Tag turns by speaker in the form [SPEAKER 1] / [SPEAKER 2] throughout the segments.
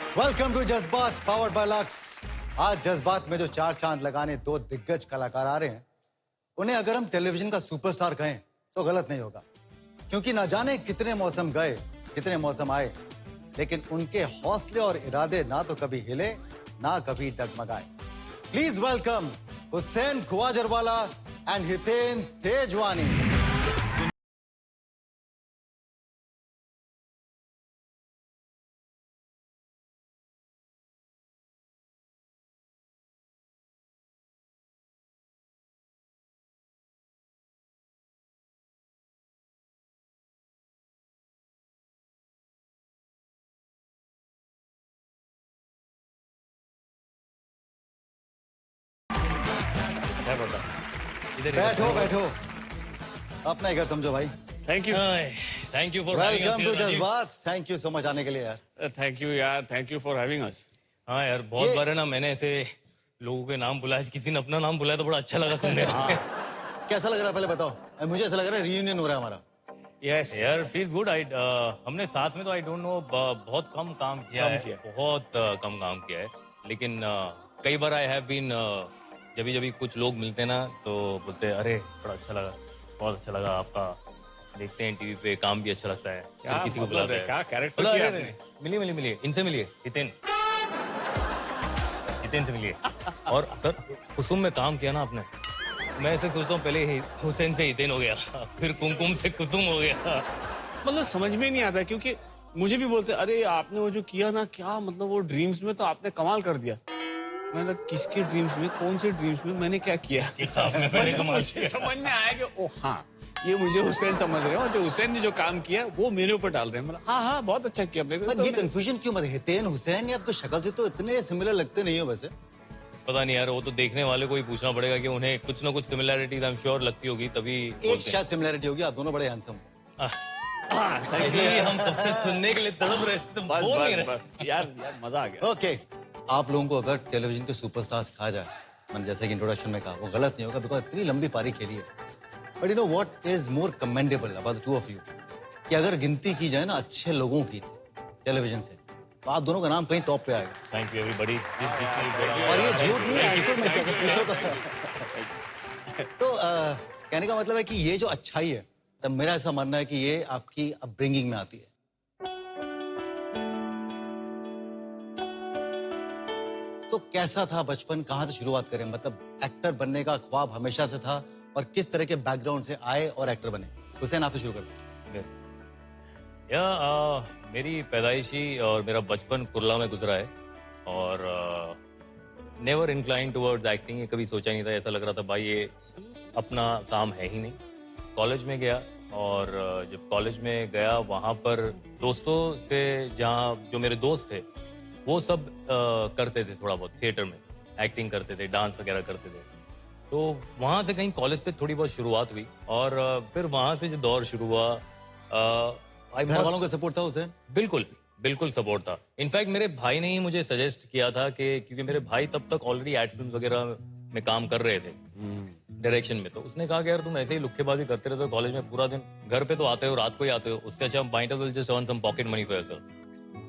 [SPEAKER 1] Welcome to जज्बात powered by lux. आज जज्बात में जो चार चांद लगाने दो दिग्गज कलाकार आ रहे हैं, उन्हें अगर हम टेलीविजन का सुपरस्टार कहें तो गलत नहीं होगा, क्योंकि ना जाने कितने मौसम गए, कितने मौसम आए, लेकिन उनके हौसले और इरादे ना तो कभी हिले, ना कभी डगमगाए। Please welcome Hussain Khwajarwala and Hiten Tejwani. बैठो बैठो, अपना ही घर समझो भाई।
[SPEAKER 2] Thank you for
[SPEAKER 1] welcome to Jazbaat. Thank you so much आने के लिए यार।
[SPEAKER 2] थैंक यू यार, thank you for having us.
[SPEAKER 3] हाँ यार, बहुत बार है ना मैंने ऐसे लोगों के नाम बुलाया, किसी ने अपना नाम बुलाया तो बड़ा अच्छा लगा सुनने में।
[SPEAKER 1] कैसा लग रहा है पहले बताओ। मुझे ऐसा लग रहा है रियूनियन हो रहा है हमारा।
[SPEAKER 2] यस
[SPEAKER 3] यार फील्स गुड। हमने साथ में तो आई डोंट नो बहुत कम काम किया है, बहुत कम काम किया है, लेकिन कई बार आई हैव बीन जब कुछ लोग मिलते हैं ना तो बोलते हैं अरे बड़ा अच्छा लगा, बहुत अच्छा लगा आपका, देखते हैं टीवी पे, काम भी अच्छा लगता है।
[SPEAKER 2] क्या
[SPEAKER 3] किसी को
[SPEAKER 2] मतलब
[SPEAKER 3] बुलाते
[SPEAKER 2] है,
[SPEAKER 3] हैं,
[SPEAKER 2] क्या कैरेक्टर
[SPEAKER 3] बोला,
[SPEAKER 2] किया
[SPEAKER 3] अरे,
[SPEAKER 2] आपने?
[SPEAKER 3] मिलिए इनसे मिलिए, हितेन से मिलिए। और सर कुसुम में काम किया ना आपने, मैं ऐसे सोचता हूँ पहले हुसैन से हितेन हो गया, फिर कुमकुम से कुसुम हो गया।
[SPEAKER 2] मतलब समझ में नहीं आता, क्योंकि मुझे भी बोलते अरे आपने वो जो किया ना, क्या मतलब वो ड्रीम्स में तो आपने कमाल कर दिया। मैंने किसके ड्रीम्स में, कौन से ड्रीम्स में मैंने क्या किया?
[SPEAKER 3] मैंने कमाल
[SPEAKER 2] मुझे समझ में आया कि ओ हाँ, ये मुझे हुसैन समझ रहे हो, जो हुसैन ने जो काम किया वो मेरे ऊपर डाल रहे हैं। मतलब हाँ बहुत अच्छा किया मेरे को।
[SPEAKER 1] पर ये कंफ्यूजन क्यों मत? हितेन हुसैन, ये आपको शक्ल से तो इतने सिमिलर लगते नहीं हो वैसे।
[SPEAKER 3] पता नहीं यार, वो तो देखने वाले को ही पूछना पड़ेगा कि उन्हें कुछ ना कुछ सिमिलैरिटी आई एम श्योर लगती होगी, तभी
[SPEAKER 1] एक शायद सिमिलरिटी होगी, आप दोनों बड़े हैंडसम।
[SPEAKER 3] हम कब से सुनने के लिए तड़प रहे थे,
[SPEAKER 2] बस
[SPEAKER 3] बोल नहीं
[SPEAKER 2] बस
[SPEAKER 3] रहे।
[SPEAKER 2] बस यार मजा आ गया।
[SPEAKER 1] ओके, आप लोगों को अगर टेलीविजन के सुपरस्टार्स कहा जाए, मैंने जैसे कि इंट्रोडक्शन में कहा, वो गलत नहीं होगा, बिकॉज इतनी लंबी पारी खेली है। But you know what is more commendable about the two of you, कि अगर गिनती की जाए ना अच्छे लोगों की टेलीविजन से, तो आप दोनों का नाम कहीं टॉप पे आएगा।
[SPEAKER 3] Thank you everybody.
[SPEAKER 1] और ये झूठ नहीं है, एक्चुअल में क्या पूछो तो कहने का मतलब है कि ये जो अच्छाई है, तब मेरा ऐसा मानना है कि ये आपकी अपब्रिंगिंग में आती है। तो कैसा था बचपन, कहाँ से शुरुआत करें? मतलब एक्टर बनने का ख्वाब हमेशा से था, और किस तरह के बैकग्राउंड से आए और एक्टर बने? हुसैन, आपसे शुरू करते हैं।
[SPEAKER 3] मेरी पैदाइशी और मेरा बचपन कुर्ला में गुजरा है, और नेवर इंक्लाइन टुवर्ड्स एक्टिंग। कभी सोचा नहीं था, ऐसा लग रहा था भाई ये अपना काम है ही नहीं। कॉलेज में गया, और जब कॉलेज में गया वहाँ पर दोस्तों से, जहाँ जो मेरे दोस्त थे वो सब करते थे थोड़ा बहुत थिएटर में, एक्टिंग करते थे, डांस वगैरह करते थे। तो वहाँ से कहीं कॉलेज से थोड़ी बहुत शुरुआत हुई, और फिर वहाँ से जो दौर शुरू हुआ,
[SPEAKER 1] घर वालों का सपोर्ट था हुसैन?
[SPEAKER 3] बिल्कुल सपोर्ट था। इनफैक्ट मेरे भाई ने ही मुझे सजेस्ट किया था कि, क्योंकि मेरे भाई तब तक ऑलरेडी एड फिल्म वगैरह में काम कर रहे थे डायरेक्शन में, तो उसने कहा कि यार तुम ऐसे ही लुक्केबाजी करते रहते हो कॉलेज में पूरा दिन, घर पे तो आते हो रात को ही आते हो, उससे अच्छा might as well just earn some pocket money for yourself.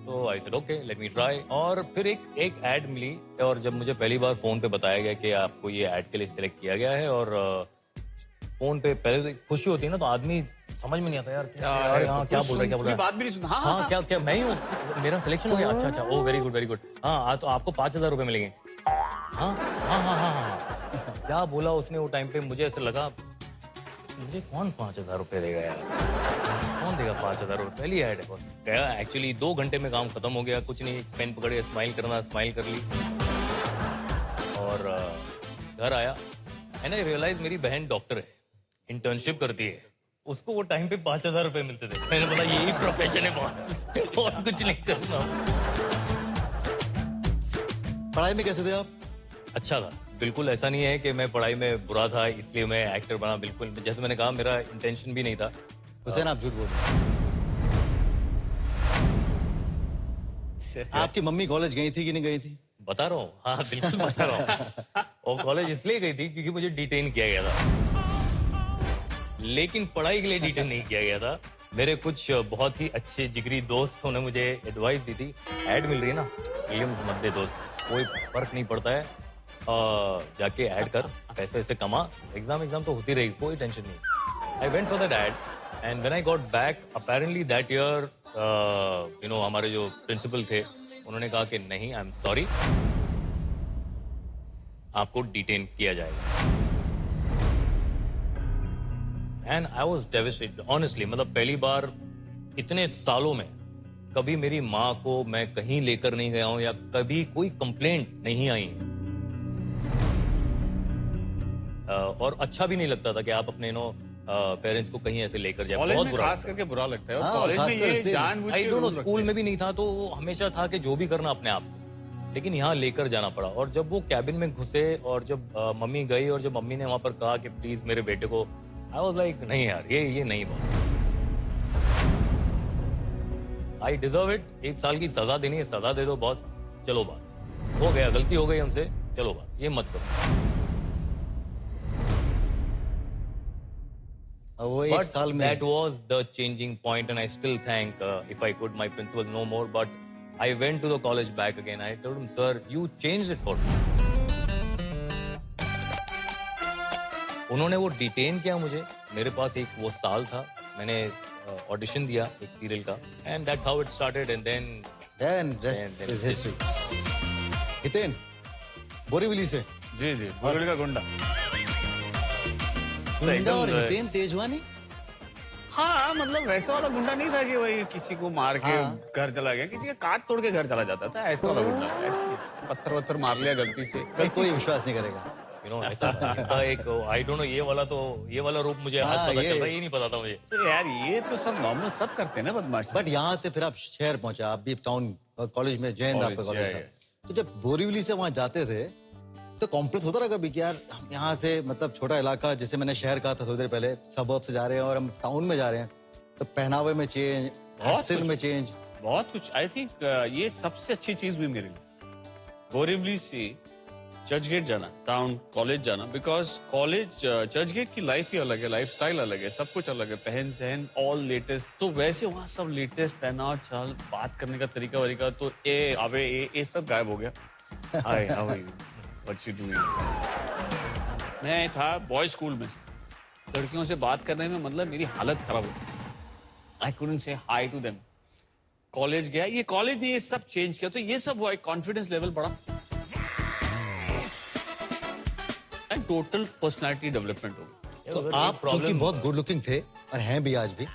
[SPEAKER 3] तो I said okay, let me try. और फिर एक ऐड मिली, और जब मुझे पहली बार फोन पे बताया गया कि आपको ये ऐड के लिए सिलेक्ट किया गया है, और फोन पे पहले खुशी होती है ना, तो आदमी समझ में नहीं आता यार क्या बोल रहा है, क्या बोल रहा है,
[SPEAKER 2] बात भी नहीं सुना।
[SPEAKER 3] हाँ क्या मैं ही हूँ, मेरा सिलेक्शन हो गया, अच्छा ओ वेरी गुड। हाँ तो आपको 5,000 रुपए मिलेंगे। हाँ क्या बोला उसने वो टाइम पे, मुझे ऐसा लगा मुझे कौन 5,000 रुपए देगा यार, कौन देगा 5,000 रुपए? पहली ऐड है बस। गया, एक्चुअली 2 घंटे में काम खत्म हो गया, कुछ नहीं, पेन पकड़े स्माइल कर ली, और घर आया एंड आई रियलाइज मेरी बहन डॉक्टर है, इंटर्नशिप करती है, उसको वो टाइम पे 5,000 रुपए मिलते थे। मैंने बोला यही प्रोफेशन है बॉस, और कुछ नहीं करना।
[SPEAKER 1] पढ़ाई में कैसे थे आप?
[SPEAKER 3] अच्छा था, बिल्कुल ऐसा नहीं है कि मैं पढ़ाई में बुरा था इसलिए मैं एक्टर बना, बिल्कुल। जैसे मैंने कहा, मेरा इंटेंशन भी नहीं था।
[SPEAKER 1] हुसैन, आप झूठ बोल रहे हैं। आपकी मम्मी कॉलेज गई थी कि नहीं गई थी?
[SPEAKER 3] बता रहा हूँ, हाँ बिल्कुल बता रहा हूँ। और कॉलेज इसलिए गई थी क्योंकि मुझे डिटेन किया गया था, लेकिन पढ़ाई के लिए डिटेन नहीं किया गया था। मेरे कुछ बहुत ही अच्छे जिगरी दोस्तों ने मुझे एडवाइस दी थी, ऐड मिल रही है ना, फिल्म्स मत दे दोस्त, कोई फर्क नहीं पड़ता है, जाके ऐड कर, पैसे वैसे कमा, एग्जाम तो होती रहेगी, कोई टेंशन नहीं। I went for that add and when I got back apparently that year हमारे जो प्रिंसिपल थे उन्होंने कहा कि नहीं, आई एम सॉरी, आपको डिटेन किया जाएगा। एंड आई वॉज डेविस्टेड ऑनेस्टली, मतलब पहली बार इतने सालों में कभी मेरी माँ को मैं कहीं लेकर नहीं गया हूं या कभी कोई कंप्लेंट नहीं आई है। और अच्छा भी नहीं लगता था कि आप अपने पेरेंट्स को कहीं ऐसे लेकर जाए,
[SPEAKER 2] कॉलेज
[SPEAKER 3] बहुत
[SPEAKER 2] में
[SPEAKER 3] बुरा
[SPEAKER 2] खास करके बुरा लगता है,
[SPEAKER 1] हाँ,
[SPEAKER 2] और कॉलेज में
[SPEAKER 1] खासकर
[SPEAKER 2] ये
[SPEAKER 1] इसलिए।
[SPEAKER 2] जानबूझ
[SPEAKER 3] आई
[SPEAKER 2] के
[SPEAKER 3] डोंट नो,
[SPEAKER 2] रूल रखते
[SPEAKER 3] स्कूल
[SPEAKER 2] हैं।
[SPEAKER 3] में भी नहीं था तो वो हमेशा था कि जो भी करना अपने आप से, लेकिन यहाँ लेकर जाना पड़ा। और जब वो कैबिन में घुसे और जब मम्मी गई और जब मम्मी ने वहां पर कहा कि प्लीज मेरे बेटे को, आई वाज लाइक नहीं यार, ये नहीं बॉस, आई डिजर्व इट, 1 साल की सजा देनी है, सजा दे दो बॉस, चलो बात हो गया, गलती हो गई हमसे, चलो बात, ये मत करो।
[SPEAKER 1] वो 1
[SPEAKER 3] But
[SPEAKER 1] साल में
[SPEAKER 3] that was the changing point, and I still thank, if I could, my principal no more. But I went to the college back again. I told him, sir, you changed it for me. उन्होंने वो detain किया मुझे, मेरे पास एक वो साल था, मैंने ऑडिशन दिया एक सीरियल का, and that's how it started. And then
[SPEAKER 1] then rest is history. Hiten, Borivali से
[SPEAKER 2] जी जी, बोरीवली का गुंडा।
[SPEAKER 1] गुंडा और हितेन तेजवानी।
[SPEAKER 2] हाँ, मतलब वैसा वाला गुंडा नहीं था कि वही किसी को मार के घर चला गया, किसी का काट तोड़ के घर चला जाता था, ऐसा वाला गुंडा था। ऐसा नहीं था, पत्थर वत्थर मार लिया गलती से,
[SPEAKER 1] कोई विश्वास नहीं करेगा।
[SPEAKER 3] ऐसा था एक, आई डोंट नो, ये वाला रूप मुझे आज पता चल रहा है, ये नहीं पता था मुझे।
[SPEAKER 2] तो यार ये तो सब नॉर्मल सब करते हैं ना बदमाशी।
[SPEAKER 1] बट यहाँ से फिर आप शहर पहुंचे, आप भी टाउन कॉलेज में, जैन आपका कॉलेज था, तो जब बोरीवली से वहां जाते थे तो कॉम्प्लेक्स होता रहा कभी कि यार हम यहाँ से, मतलब छोटा इलाका, जैसे मैंने शहर कहा था थोड़ी देर पहले, सबर्ब से जा रहे हैं और हम टाउन में जा रहे हैं, तो पहनावे में चेंज, एक्सेंट में चेंज,
[SPEAKER 2] बहुत कुछ। आई थिंक ये सबसे अच्छी चीज हुई मेरे लिए, बोरीवली से चर्च गेट जाना, टाउन कॉलेज जाना, बिकॉज कॉलेज चर्च गेट की लाइफ ही अलग है, लाइफ स्टाइल अलग है, सब कुछ अलग है, पहन सहन ऑल लेटेस्ट। तो वैसे वहाँ सब लेटेस्ट पहनाव, चाल, बात करने का तरीका वरीका, तो ये सब गायब हो गया। Hi, how are you, what's you doing. मैं था बॉयज स्कूल में से, लड़कियों से बात करने में मतलब मेरी हालत खराब हो गई, आई कुडंट से हाय टू देम। कॉलेज गया, ये कॉलेज ने ये सब चेंज किया, तो ये सब हुआ, एक कॉन्फिडेंस लेवल बढ़ा, एंड टोटल पर्सनालिटी डेवलपमेंट हो गई।
[SPEAKER 1] तो आप क्योंकि बहुत गुड लुकिंग थे और हैं भी आज भी,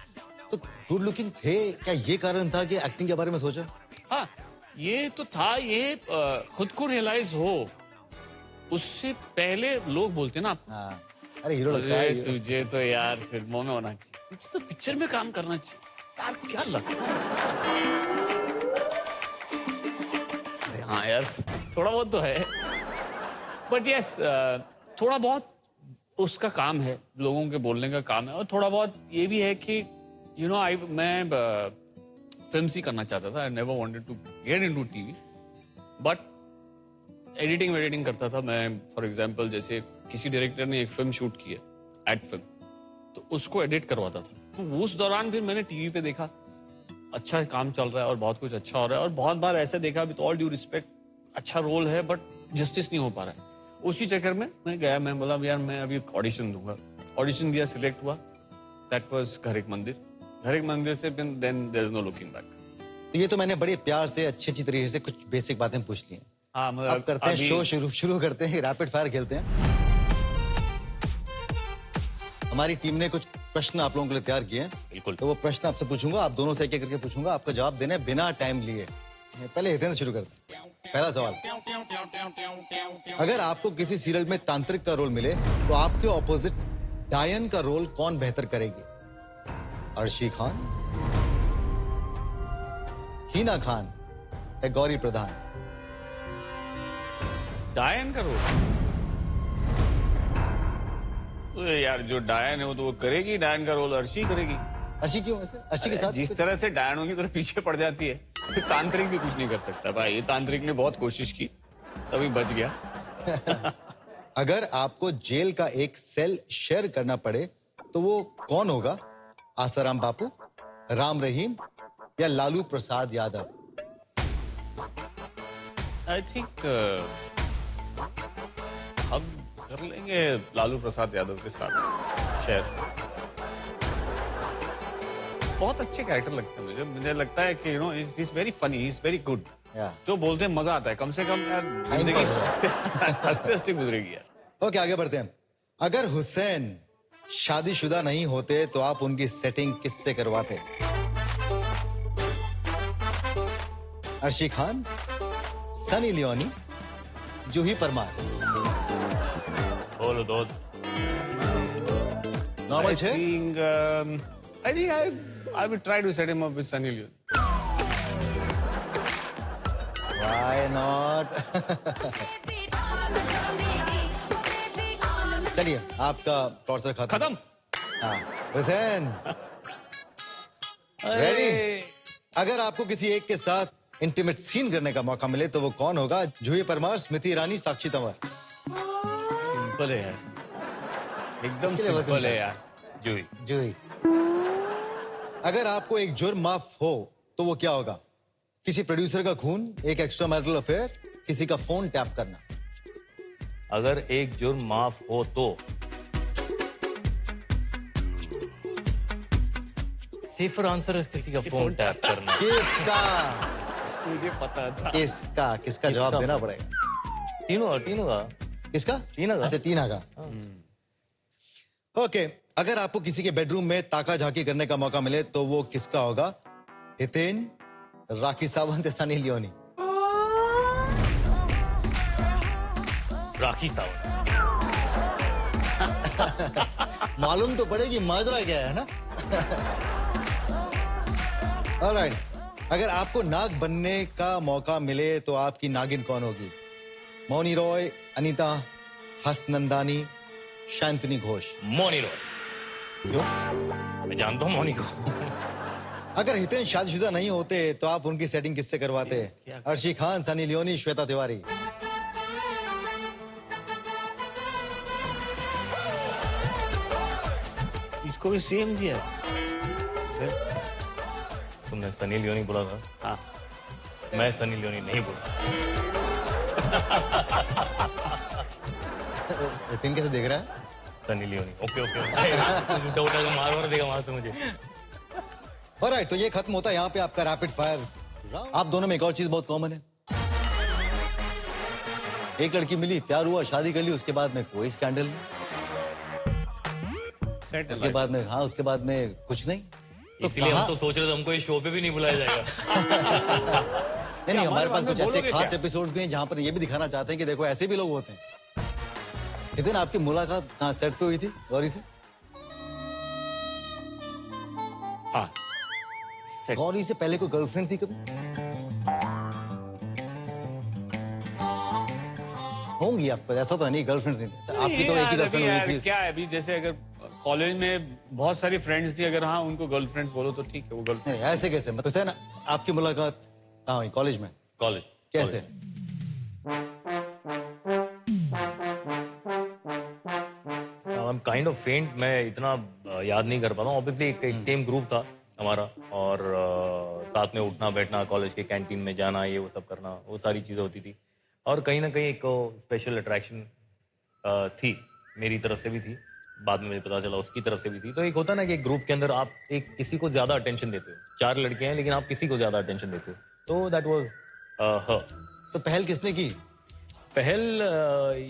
[SPEAKER 1] तो गुड लुकिंग थे, क्या ये कारण था कि एक्टिंग के बारे में सोचा?
[SPEAKER 2] हाँ, ये तो था, ये खुद को रियलाइज हो, उससे पहले लोग बोलते ना आपको,
[SPEAKER 1] हाँ, अरे हीरो लगता है,
[SPEAKER 2] तुझे तो यार फिल्मों में होना चाहिए, तुझे तो पिक्चर में काम करना चाहिए यार, क्या लगता है। अरे हाँ यार, थोड़ा बहुत तो है, बट यस, थोड़ा बहुत उसका काम है, लोगों के बोलने का काम है, और थोड़ा बहुत ये भी है कि मैं फिल्म ही करना चाहता था, I never wanted to get into TV, but editing करता था मैं। फॉर एग्जांपल, जैसे किसी डायरेक्टर ने एक फिल्म शूट की है, एड फिल्म, तो उसको एडिट करवाता था, तो उस दौरान फिर मैंने टीवी पे देखा अच्छा काम चल रहा है और बहुत कुछ अच्छा हो रहा है, और बहुत बार ऐसे देखा, विद ऑल ड्यू रिस्पेक्ट, अच्छा रोल है बट जस्टिस नहीं हो पा रहा है। उसी चक्कर में मैं गया, मैं बोला यार मैं अभी ऑडिशन दूंगा, ऑडिशन दिया, सिलेक्ट हुआ, दैट वाज घर एक मंदिर से then there is no looking back.
[SPEAKER 1] तो ये तो मैंने बड़े प्यार से अच्छी तरीके से कुछ बेसिक बातें पूछ ली हैं।
[SPEAKER 2] हाँ, मतलब
[SPEAKER 1] अब करते हैं शो शुरू करते हैं, रैपिड फायर खेलते हैं। हमारी टीम ने कुछ प्रश्न आप लोगों के लिए तैयार किए हैं,
[SPEAKER 3] बिल्कुल।
[SPEAKER 1] तो वो प्रश्न आपसे पूछूंगा, आप दोनों से एक एक करके पूछूंगा, आपका जवाब देना है बिना टाइम लिए। पहले हितेन से शुरू करते हैं। पहला सवाल, अगर आपको किसी सीरियल में तांत्रिक का रोल मिले तो आपके ऑपोजिट डायन का रोल कौन बेहतर करेगी? अर्शी खान, हीना खान या गौरी प्रधान?
[SPEAKER 2] डायन का रोल, यार जो डायन है वो तो वो करेगी, डायन का रोल अर्शी करेगी।
[SPEAKER 1] अर्शी क्यों? वैसे अर्शी के साथ
[SPEAKER 2] जिस तरह से डायनों की तरफ पीछे पड़ जाती है, फिर तांत्रिक भी कुछ नहीं कर सकता भाई, ये तांत्रिक ने बहुत कोशिश की तभी बच गया।
[SPEAKER 1] अगर आपको जेल का एक सेल शेयर करना पड़े तो वो कौन होगा? आसाराम बापू, राम रहीम या लालू प्रसाद यादव?
[SPEAKER 2] आई थिंक हम कर लेंगे लालू प्रसाद यादव के साथ शेयर। बहुत अच्छे कैरेक्टर लगते हैं मुझे लगता है कि is very funny, is very good. जो बोलते हैं मजा आता है, कम से कम यार जिंदगी हंसते हंसते गुजरेगी यार।
[SPEAKER 1] ओके, आगे बढ़ते हैं। अगर हुसैन शादीशुदा नहीं होते तो आप उनकी सेटिंग किससे करवाते? अर्शी खान, सनी लियोनी, जूही परमार?
[SPEAKER 3] बोलो दोस्त।
[SPEAKER 1] नॉर्मल छे?
[SPEAKER 2] I think I will try to set him up with Sunny Leone.
[SPEAKER 1] Why not? चलिए, आपका टॉर्चर खत्म। हाँ, हुसैन रेडी? अगर आपको किसी एक के साथ इंटीमेट सीन करने का मौका मिले तो वो कौन होगा? जूही परमार, स्मृति ईरानी, साक्षी तंवर?
[SPEAKER 2] सिंपल है यार, एकदम सिंपल है यार।
[SPEAKER 3] जूही।
[SPEAKER 1] जूही। अगर आपको एक जुर्म माफ हो तो वो क्या होगा? किसी प्रोड्यूसर का खून, एक एक्स्ट्रा मैरिटल अफेयर, किसी का फोन टैप करना?
[SPEAKER 3] अगर एक जुर्म माफ हो तो सेफर आंसर है किसी का फोन टैप करना।
[SPEAKER 1] किसका?
[SPEAKER 2] मुझे पता था।
[SPEAKER 1] किसका जवाब देना पड़ेगा?
[SPEAKER 3] तीनों का।
[SPEAKER 1] किसका?
[SPEAKER 3] टीना का।
[SPEAKER 1] अच्छा, टीना का। ओके, अगर आपको किसी के बेडरूम में ताका झाकी करने का मौका मिले तो वो किसका होगा? हितेन, राखी सावंत, सनी लियोनी?
[SPEAKER 3] राखी सावंत।
[SPEAKER 1] मालूम तो पड़ेगी माजरा क्या है ना? ऑलराइट, अगर आपको नाग बनने का मौका मिले तो आपकी नागिन कौन होगी? मौनी रॉय, अनीता हसनंदानी, शांतनी घोष?
[SPEAKER 3] मौनी रॉय।
[SPEAKER 1] क्यों?
[SPEAKER 3] मैं जानता हूँ मौनी को।
[SPEAKER 1] अगर हितेन शादीशुदा नहीं होते तो आप उनकी सेटिंग किससे करवाते? अर्शी खान, सनी लियोनी, श्वेता तिवारी?
[SPEAKER 2] इसको भी सेम दिया।
[SPEAKER 3] तुमने सनी लियोनी बोला था।
[SPEAKER 2] हाँ,
[SPEAKER 3] मैं सनी लियोनी नहीं बोला।
[SPEAKER 1] हितेन कैसे देख रहा है?
[SPEAKER 3] सनी लियोनी। Okay okay. उठा मार देगा वहां से मुझे।
[SPEAKER 1] ऑलराइट, तो ये खत्म होता है यहाँ पे आपका रैपिड फायर। आप दोनों में एक और चीज बहुत कॉमन है। एक लड़की मिली, प्यार हुआ, शादी कर ली, उसके बाद में कोई स्कैंडल नहीं, उसके बाद में उसके बाद में कुछ नहीं। तो
[SPEAKER 3] इसीलिए हम तो सोच रहे थे हमको इस शो पे भी नहीं बुलाया जाएगा।
[SPEAKER 1] नहीं, हमारे पास कुछ ऐसे खास एपिसोड्स भी हैं जहाँ पर ये भी दिखाना चाहते हैं कि देखो ऐसे भी लोग होते हैं। इतने आपकी मुलाकात कहाँ सेट पे हुई थी गौरी से?
[SPEAKER 2] हाँ,
[SPEAKER 1] गौरी से पहले कोई गर्लफ्रेंड थी कभी? होंगी आपको, ऐसा तो नहीं गर्लफ्रेंड नहीं थी आपकी, तो एक ही गर्लफ्रेंड हुई थी।
[SPEAKER 2] क्या है अभी, जैसे अगर कॉलेज में बहुत सारी फ्रेंड्स थी, अगर हाँ उनको गर्लफ्रेंड्स बोलो तो ठीक है, वो गर्लफ्रेंड।
[SPEAKER 1] ऐसे कैसे? मतलब है ना, आपकी मुलाकात कहाँ हुई? कॉलेज में?
[SPEAKER 3] कॉलेज।
[SPEAKER 1] कैसे?
[SPEAKER 3] काइंड ऑफ फेंट, मैं इतना याद नहीं कर पाता हूँ। ऑब्वियसली एक सेम ग्रुप था हमारा, और साथ में उठना बैठना, कॉलेज के कैंटीन में जाना, ये वो सब करना, वो सारी चीज़ें होती थी। और कहीं ना कहीं एक स्पेशल अट्रैक्शन थी, मेरी तरफ से भी थी, बाद में मुझे पता चला उसकी तरफ से भी थी। तो एक होता ना कि एक ग्रुप के अंदर आप एक किसी को ज्यादा अटेंशन देते हो, 4 लड़के हैं लेकिन आप किसी को ज्यादा अटेंशन देते हो, तो दैट वाज हर।
[SPEAKER 1] तो पहल किसने की?
[SPEAKER 3] पहल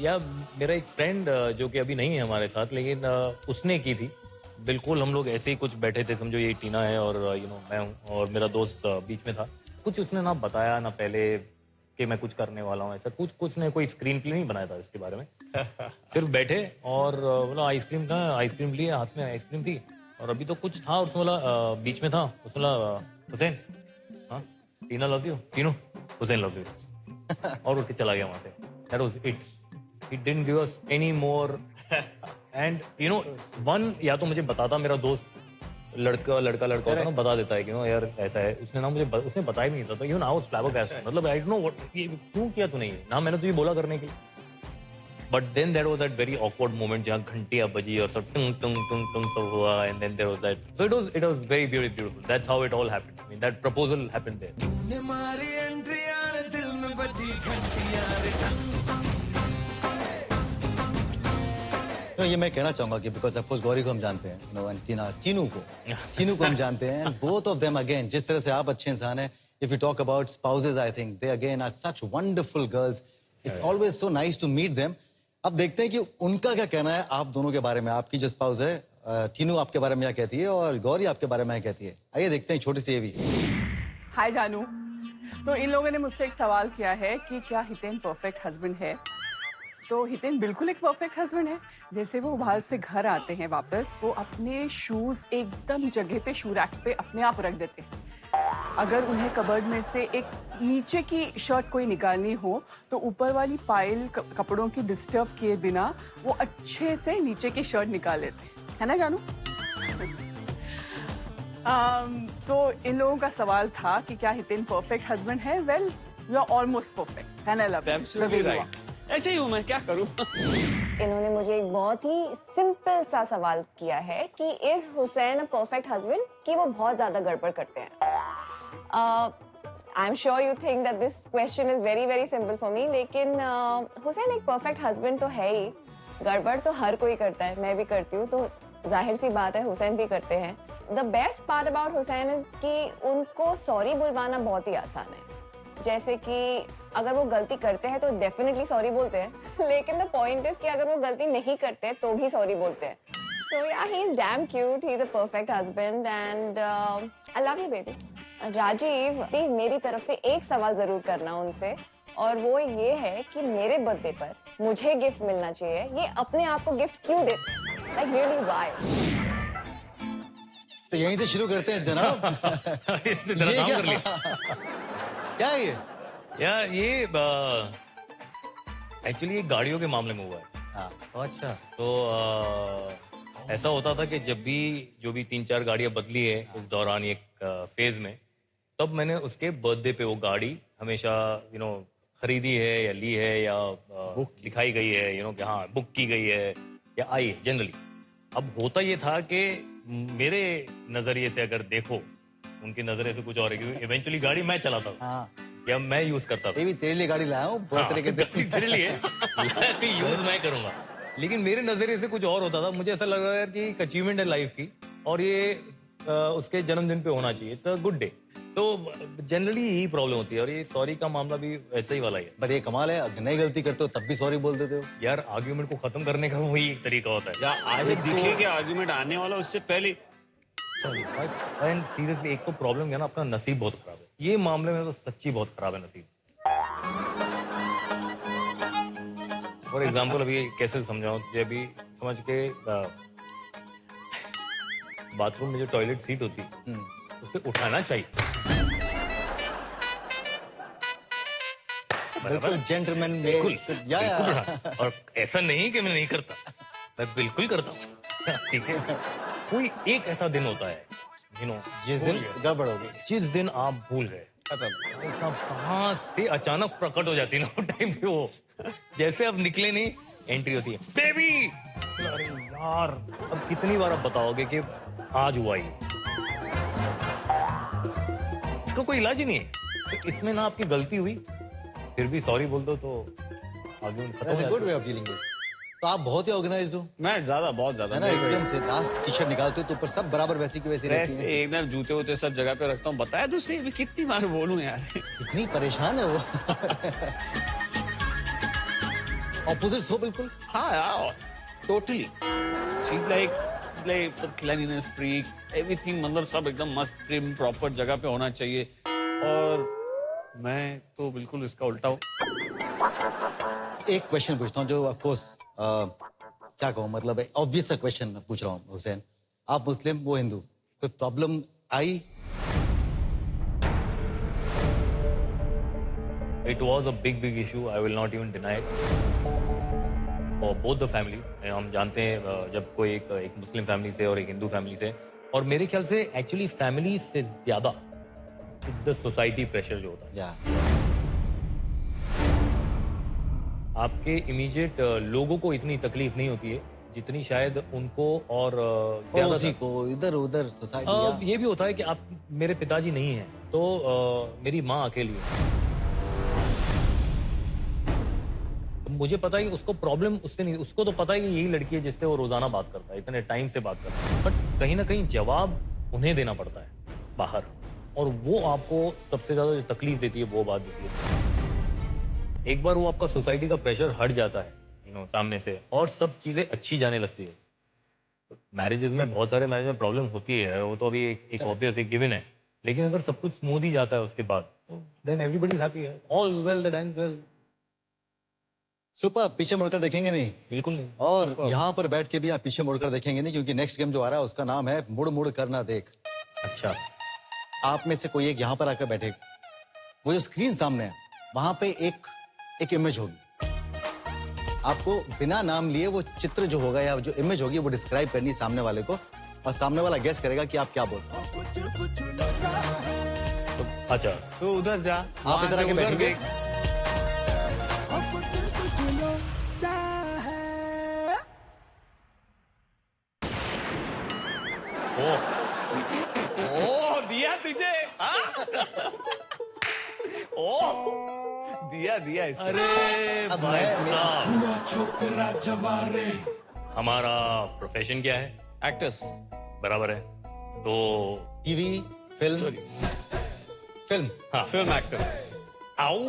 [SPEAKER 3] या मेरा एक फ्रेंड जो कि अभी नहीं है हमारे साथ, लेकिन उसने की थी। बिल्कुल हम लोग ऐसे ही कुछ बैठे थे, समझो ये टीना है और मैं हूँ और मेरा दोस्त बीच में था। कुछ उसने ना बताया ना पहले कि मैं कुछ करने वाला हूँ, ऐसा कुछ ने कोई स्क्रीन प्ले नहीं बनाया था इसके बारे में। सिर्फ बैठे और बोला आइसक्रीम कहाँ है? आइसक्रीम लिए, हाथ में आइसक्रीम थी और अभी तो कुछ था, उसने बोला बीच में था, उसने बोला हुसैन, हाँ टीना लव यू, तीनों हुसैन लव यू, और उठ के चला गया वहां से। That was it. He didn't give us any more. And one, या तो मुझे बताता मेरा दोस्त, लड़का होता ना, बता देता है कि यार ऐसा है। उसने ना मुझे उसने बताया भी नहीं था, तो आई वाज फ्लैबरगैस्टेड। मतलब आई डोंट नो व्हाट, क्यों किया तूने ये? ना मैंने तुझे बोला करने के लिए, But then there was that very awkward moment जहाँ घंटियाँ बजी और सब टुंग टुंग टुंग टुंग सब हुआ, and then there was that. So it was very beautiful. That's how it all happened. I mean, that proposal happened there.
[SPEAKER 1] No, ये मैं कहना चाहूंगा कि बिकॉज ऑफ कोर्स गौरी को हम जानते हैं, नो एंड टीनू को हम जानते हैं, and both of them again, जिस तरह से आप अच्छे इंसान हैं, if you talk about spouses, I think they again are such wonderful girls. It's always so nice to meet them. अब देखते हैं कि उनका क्या कहना है आप दोनों के बारे में. आपकी जो स्पाउस है टीनू आपके बारे में क्या कहती है और गौरी आपके बारे में क्या कहती है. आइए देखते हैं छोटी सी ये भी.
[SPEAKER 4] हाय जानू. तो इन लोगों ने मुझसे एक सवाल किया है कि क्या हितेन परफेक्ट हस्बैंड है. तो हितेन बिल्कुल एक परफेक्ट हस्बैंड है. जैसे वो बाहर से घर आते हैं वापस, वो अपने शूज एकदम जगह पे शू रैक पे अपने आप रख देते हैं. अगर उन्हें कबर्ड में से एक नीचे की शर्ट कोई निकालनी हो तो ऊपर वाली पाइल कपड़ों की डिस्टर्ब किए बिना वो अच्छे से नीचे की शर्ट निकाल लेते हैं, है ना जानू. तो इन लोगों का सवाल था कि क्या हितेन परफेक्ट हस्बैंड है. Well, you are almost perfect and I love you.
[SPEAKER 2] ऐसे ही हूँ मैं, क्या करूँ.
[SPEAKER 5] इन्होंने मुझे एक बहुत ही सिंपल सा सवाल किया है कि is Hussain a perfect husband, कि वो बहुत ज्यादा गड़बड़ करते हैं. I am sure you think that this question is very very simple for me, लेकिन हुसैन एक परफेक्ट हस्बैंड तो है ही. गड़बड़ तो हर कोई करता है, मैं भी करती हूँ, तो जाहिर सी बात है हुसैन भी करते हैं. The best part about Hussain is कि उनको सॉरी बुलवाना बहुत ही आसान है. जैसे कि अगर वो गलती करते हैं तो डेफिनेटली सॉरी बोलते हैं, लेकिन द पॉइंट इज कि अगर वो गलती नहीं करते तो भी सॉरी बोलते हैं. So ya, he is damn cute, he is a perfect husband and I love you baby. Rajiv, please मेरी तरफ से एक सवाल जरूर करना उनसे, और वो ये है कि मेरे बर्थडे पर मुझे गिफ्ट मिलना चाहिए, ये अपने आप को गिफ्ट क्यों देते हैं. Like really why.
[SPEAKER 1] तो यहीं से शुरू करते हैं जनाब.
[SPEAKER 3] इसने तेरा काम कर लिया.
[SPEAKER 1] क्या है ये.
[SPEAKER 3] यार ये एक्चुअली गाड़ियों के मामले में हुआ है.
[SPEAKER 1] हाँ.
[SPEAKER 2] अच्छा.
[SPEAKER 3] तो ऐसा होता था कि जब भी जो भी 3-4 गाड़ियां बदली है इस दौरान एक फेज में, तब मैंने उसके बर्थडे पे वो गाड़ी हमेशा खरीदी है या ली है या दिखाई गई है कि हाँ बुक की गई है या आई है जनरली. अब होता ये था कि मेरे नजरिए से अगर देखो, उनकी नजरिए से कुछ और है, क्योंकि इवेंचुअली गाड़ी मैं चलाता हूँ.
[SPEAKER 1] हाँ.
[SPEAKER 3] या मैं यूज करता था.
[SPEAKER 1] ये भी तेरे लिए गाड़ी लाया हूँ बर्थडे के दिन.
[SPEAKER 3] तेरे लिए यूज मैं करूंगा, लेकिन मेरे नजरिए से कुछ और होता था. मुझे ऐसा लग रहा है कि एक अचीवमेंट है लाइफ की, और ये उसके जन्मदिन पे होना चाहिए. It's a good day. तो जनरली यही प्रॉब्लम होती है, और ये सॉरी का मामला भी ऐसा ही वाला ही है.
[SPEAKER 1] बट ये कमाल है, अगर नई गलती करते हो तब भी सॉरी बोल देते हो.
[SPEAKER 3] यार आर्ग्यूमेंट को खत्म करने का वही एक तरीका होता है.
[SPEAKER 2] या आज दिखे कि आर्गुमेंट आने वाला, उससे पहले.
[SPEAKER 3] एंड सीरियसली एक तो प्रॉब्लम है ना, अपना नसीब बहुत खराब है. ये मामले में तो सच्ची बहुत खराब है नसीब. फॉर एग्जाम्पल अभी कैसे समझाऊं तुझे. अभी समझ के बाथरूम में जो टॉयलेट सीट होती है उसे उठाना चाहिए.
[SPEAKER 1] बिल्कुल जेंटलमैन में.
[SPEAKER 3] बिल्कुल, बिल्कुल उठा. और ऐसा नहीं कि मैं नहीं करता, मैं बिल्कुल करता हूँ. ठीक है. कोई एक ऐसा दिन होता है
[SPEAKER 1] जिस दिन गड़बड़ हो गई,
[SPEAKER 3] जिस दिन आप भूल गए, कहाँ से अचानक प्रकट हो जाती है ना टाइम पे. वो जैसे अब निकले नहीं, एंट्री होती है, बेबी. अरे यार, अब कितनी बार आप बताओगे कि आज हुआ ही, इसका कोई इलाज ही नहीं है. तो इसमें ना आपकी गलती हुई, फिर भी सॉरी बोल दो तो आगे खत्म हो जाता है.
[SPEAKER 1] Good way of dealing with. तो आप बहुत ही ऑर्गेनाइज हो.
[SPEAKER 2] मैं बहुत ज्यादा
[SPEAKER 1] है ना, एकदम से लास्ट टी शर्ट निकालते हो तो ऊपर सब बराबर वैसी की वैसी रहती है.
[SPEAKER 2] एकदम जूते वूते सब जगह पे रखता हूँ. बताया तो सही, कितनी बार बोलूं यार.
[SPEAKER 1] इतनी परेशान है वो. ऑपोजिट्स हो बिल्कुल.
[SPEAKER 2] हाँ यार, totally. She like cleanliness freak, everything, मतलब सब एकदम मस्त प्रिम प्रॉपर जगह पे होना चाहिए, और मैं तो बिल्कुल इसका उल्टा हूँ.
[SPEAKER 1] एक क्वेश्चन पूछता हूँ जो ऑफ कोर्स क्या कहूँ, मतलब ऑब्वियस सा क्वेश्चन मैं पूछ रहा हूँ. हुसैन, आप मुस्लिम, वो हिंदू, कोई problem I?
[SPEAKER 3] It was a big issue. I will not even deny it. For both the families. हम जानते हैं जब कोई एक मुस्लिम फैमिली से और एक हिंदू फैमिली से, और मेरे ख्याल से एक्चुअली फैमिली से ज्यादा इट्स द सोसाइटी प्रेशर जो होता है. आपके इमीडिएट लोगों को इतनी तकलीफ नहीं होती है जितनी शायद उनको और
[SPEAKER 1] पड़ोसी को इधर उधर सोसाइटी।
[SPEAKER 3] ये भी होता है कि आप मेरे पिताजी नहीं हैं तो मेरी माँ अकेली है। मुझे पता है कि उसको प्रॉब्लम उससे नहीं, उसको तो पता है कि यही लड़की है जिससे वो रोजाना बात करता है, इतने टाइम से बात करता है, बट कहीं ना कहीं जवाब उन्हें देना पड़ता है बाहर, और वो आपको सबसे ज्यादा जो तकलीफ देती है वो बात देती है। एक बार वो आपका सोसाइटी का प्रेशर हट जाता है सामने से और सब चीजें अच्छी जाने लगती है। मैरिजेस में बहुत सारे मैरिज में प्रॉब्लम होती है, वो तो अभी एक ऑब्वियस एक गिवन है, लेकिन अगर सब कुछ स्मूथ ही जाता है उसके बाद देन एवरीबॉडी इज हैप्पी है, all well that ends well.
[SPEAKER 1] Super, पीछे मुड़कर देखेंगे नहीं।
[SPEAKER 3] बिल्कुल नहीं।
[SPEAKER 1] और यहाँ पर बैठ के भी आप पीछे मुड़कर देखेंगे नहीं, क्योंकि नेक्स्ट गेम जो आ रहा है उसका नाम है मुड़ मुड़ करना देख।
[SPEAKER 3] अच्छा,
[SPEAKER 1] आप में से कोई एक यहाँ पर आकर बैठे, वो जो स्क्रीन सामने है वहां पे एक इमेज होगी, आपको बिना नाम लिए वो चित्र जो होगा या जो इमेज होगी वो डिस्क्राइब करनी है सामने वाले को, और सामने वाला गेस करेगा कि आप क्या बोलते हैं।
[SPEAKER 3] अच्छा
[SPEAKER 2] तो उधर जा,
[SPEAKER 1] आप
[SPEAKER 2] वहां
[SPEAKER 1] इधर
[SPEAKER 2] से
[SPEAKER 1] आके
[SPEAKER 2] उधर
[SPEAKER 1] बैठेंगे।
[SPEAKER 2] देख। ओ दिया तुझे, हाँ? ओ दिया इसको।
[SPEAKER 3] अरे
[SPEAKER 1] अब
[SPEAKER 3] भाई
[SPEAKER 1] मैं-
[SPEAKER 3] साहब, हमारा प्रोफेशन क्या है?
[SPEAKER 2] एक्टर्स।
[SPEAKER 3] बराबर है, तो
[SPEAKER 1] टीवी, फिल्म, फिल्म।
[SPEAKER 3] हाँ,
[SPEAKER 2] फिल्म एक्टर।
[SPEAKER 3] आओ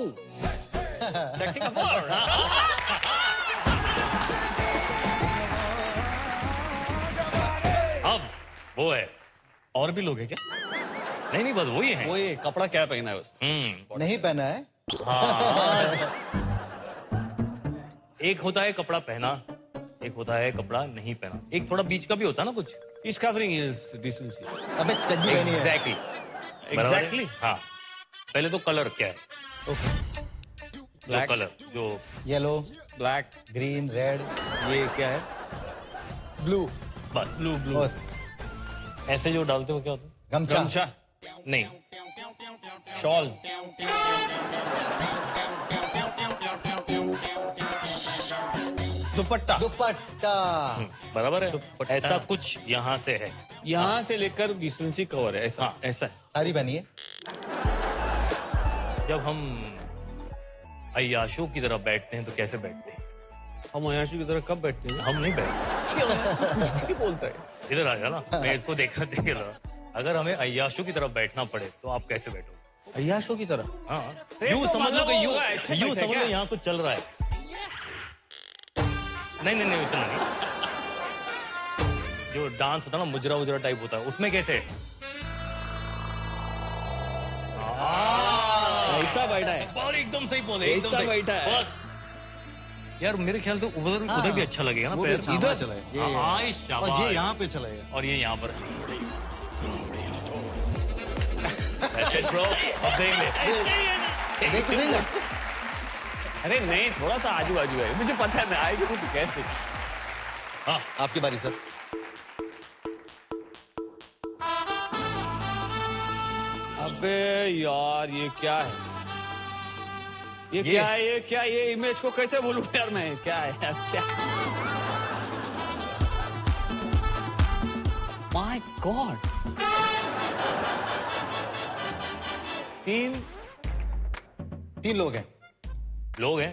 [SPEAKER 3] शक्ति कपूर। अब वो है,
[SPEAKER 2] और भी लोग हैं क्या?
[SPEAKER 3] नहीं बस वही है।
[SPEAKER 2] वो ये कपड़ा क्या पहना है उसने?
[SPEAKER 1] नहीं पहना है।
[SPEAKER 3] हाँ। एक होता है कपड़ा पहना, एक होता है कपड़ा नहीं पहना, एक थोड़ा बीच का भी होता है ना कुछ।
[SPEAKER 2] He's covering his decency.
[SPEAKER 1] अबे चड्डी पहनी है।
[SPEAKER 3] Exactly
[SPEAKER 2] Exactly.
[SPEAKER 3] हाँ, पहले तो कलर क्या है?
[SPEAKER 2] Black.
[SPEAKER 3] कलर जो
[SPEAKER 1] येलो,
[SPEAKER 2] Black.
[SPEAKER 1] ग्रीन, रेड,
[SPEAKER 2] ये क्या है?
[SPEAKER 1] ब्लू,
[SPEAKER 3] बस
[SPEAKER 2] Blue.
[SPEAKER 3] ऐसे जो डालते हो क्या होता है?
[SPEAKER 1] गमछा,
[SPEAKER 2] गमछा,
[SPEAKER 3] नहीं,
[SPEAKER 2] शॉल, दुपट्टा।
[SPEAKER 1] दुपट्टा।
[SPEAKER 3] बराबर है, ऐसा कुछ यहाँ से है।
[SPEAKER 2] यहाँ से लेकर डिसेंसी कवर है, ऐसा
[SPEAKER 3] हाँ।
[SPEAKER 2] ऐसा है।
[SPEAKER 1] सारी पहनी है।
[SPEAKER 3] जब हम अय्याशों की तरह बैठते हैं तो कैसे बैठते हैं?
[SPEAKER 2] हम अयाशु की तरह कब बैठते हैं?
[SPEAKER 3] हम नहीं बैठते।
[SPEAKER 2] क्या बोलता है?
[SPEAKER 3] इधर आ जा ना, मैं इसको देख रहा। अगर हमें अय्याशों की तरफ बैठना पड़े तो आप कैसे बैठोगे?
[SPEAKER 2] अयाशों की तरह?
[SPEAKER 3] हाँ,
[SPEAKER 2] ये
[SPEAKER 3] यूं
[SPEAKER 2] तो
[SPEAKER 3] समझ लो
[SPEAKER 2] मतलब
[SPEAKER 3] कि
[SPEAKER 2] होगा, ऐसे
[SPEAKER 3] यूं
[SPEAKER 2] बैठे
[SPEAKER 3] समझ लो
[SPEAKER 2] क्या?
[SPEAKER 3] यहाँ कुछ चल रहा है। नहीं इतना नहीं। जो डांस होता है ना, मुजरा उजरा टाइप होता है, उसमें कैसे?
[SPEAKER 2] ऐसा बैठा है।
[SPEAKER 3] और एकदम सही बोले, एकदम
[SPEAKER 2] ऐसा
[SPEAKER 3] सही।
[SPEAKER 2] बैठा है।
[SPEAKER 3] बस यार, मेरे ख्याल से उधर भी अच्छा लगेगा ना
[SPEAKER 1] वो भी
[SPEAKER 3] पैर।
[SPEAKER 1] अच्छा, वहाँ चला है। ये-
[SPEAKER 3] हाँ,
[SPEAKER 1] और ये
[SPEAKER 3] शाबाश।
[SPEAKER 1] यहाँ पे चलेगा।
[SPEAKER 3] और ये यहाँ पर। That's it, bro. अब देख ले।
[SPEAKER 1] देख तो सही ना।
[SPEAKER 2] अरे नहीं, थोड़ा सा आजू बाजू है, मुझे पता है। आई खुद कैसे?
[SPEAKER 3] हाँ,
[SPEAKER 1] आपकी बारी सर।
[SPEAKER 2] अबे यार, ये क्या है? ये क्या है? ये क्या? ये इमेज को कैसे बोलूं यार मैं? क्या है? अच्छा, माय गॉड।
[SPEAKER 1] तीन लोग हैं।
[SPEAKER 3] लोग हैं,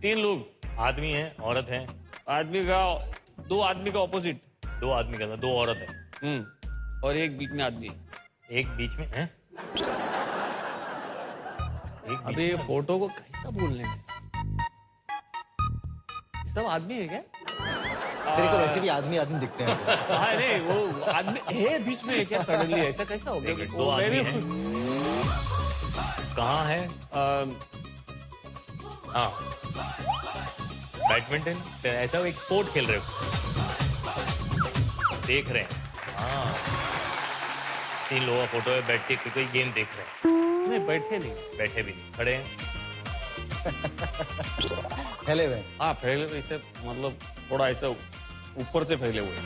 [SPEAKER 2] 3 लोग।
[SPEAKER 3] आदमी है, औरत है।
[SPEAKER 2] आदमी का, 2 आदमी का ऑपोजिट।
[SPEAKER 3] 2 आदमी का था, 2 औरत है।
[SPEAKER 2] और एक बीच में आदमी है।
[SPEAKER 3] एक बीच में है। एक बीच
[SPEAKER 2] अबे ये फोटो को कैसा बोलने में? ये सब आदमी है क्या?
[SPEAKER 1] तेरे को वैसे भी आदमी आदमी दिखते हैं।
[SPEAKER 2] हाँ, नहीं, वो आदमी है बीच में है क्या? सडनली ऐसा कैसा हो गया?
[SPEAKER 3] एक
[SPEAKER 2] वो
[SPEAKER 3] दो आदमी
[SPEAKER 2] मैं भी-
[SPEAKER 3] कहाँ है?
[SPEAKER 2] अम,
[SPEAKER 3] हाँ, बैडमिंटन ऐसा एक स्पोर्ट खेल रहे हो, देख रहे हैं। हाँ, 3 लोगों का फोटो है, बैठ के कोई गेम देख रहे हैं।
[SPEAKER 2] नहीं, बैठे नहीं।
[SPEAKER 3] बैठे भी नहीं, खड़े हैं।
[SPEAKER 1] फैले हुए।
[SPEAKER 2] हाँ, फैले ऐसे, मतलब थोड़ा ऐसा ऊपर से फैले हुए।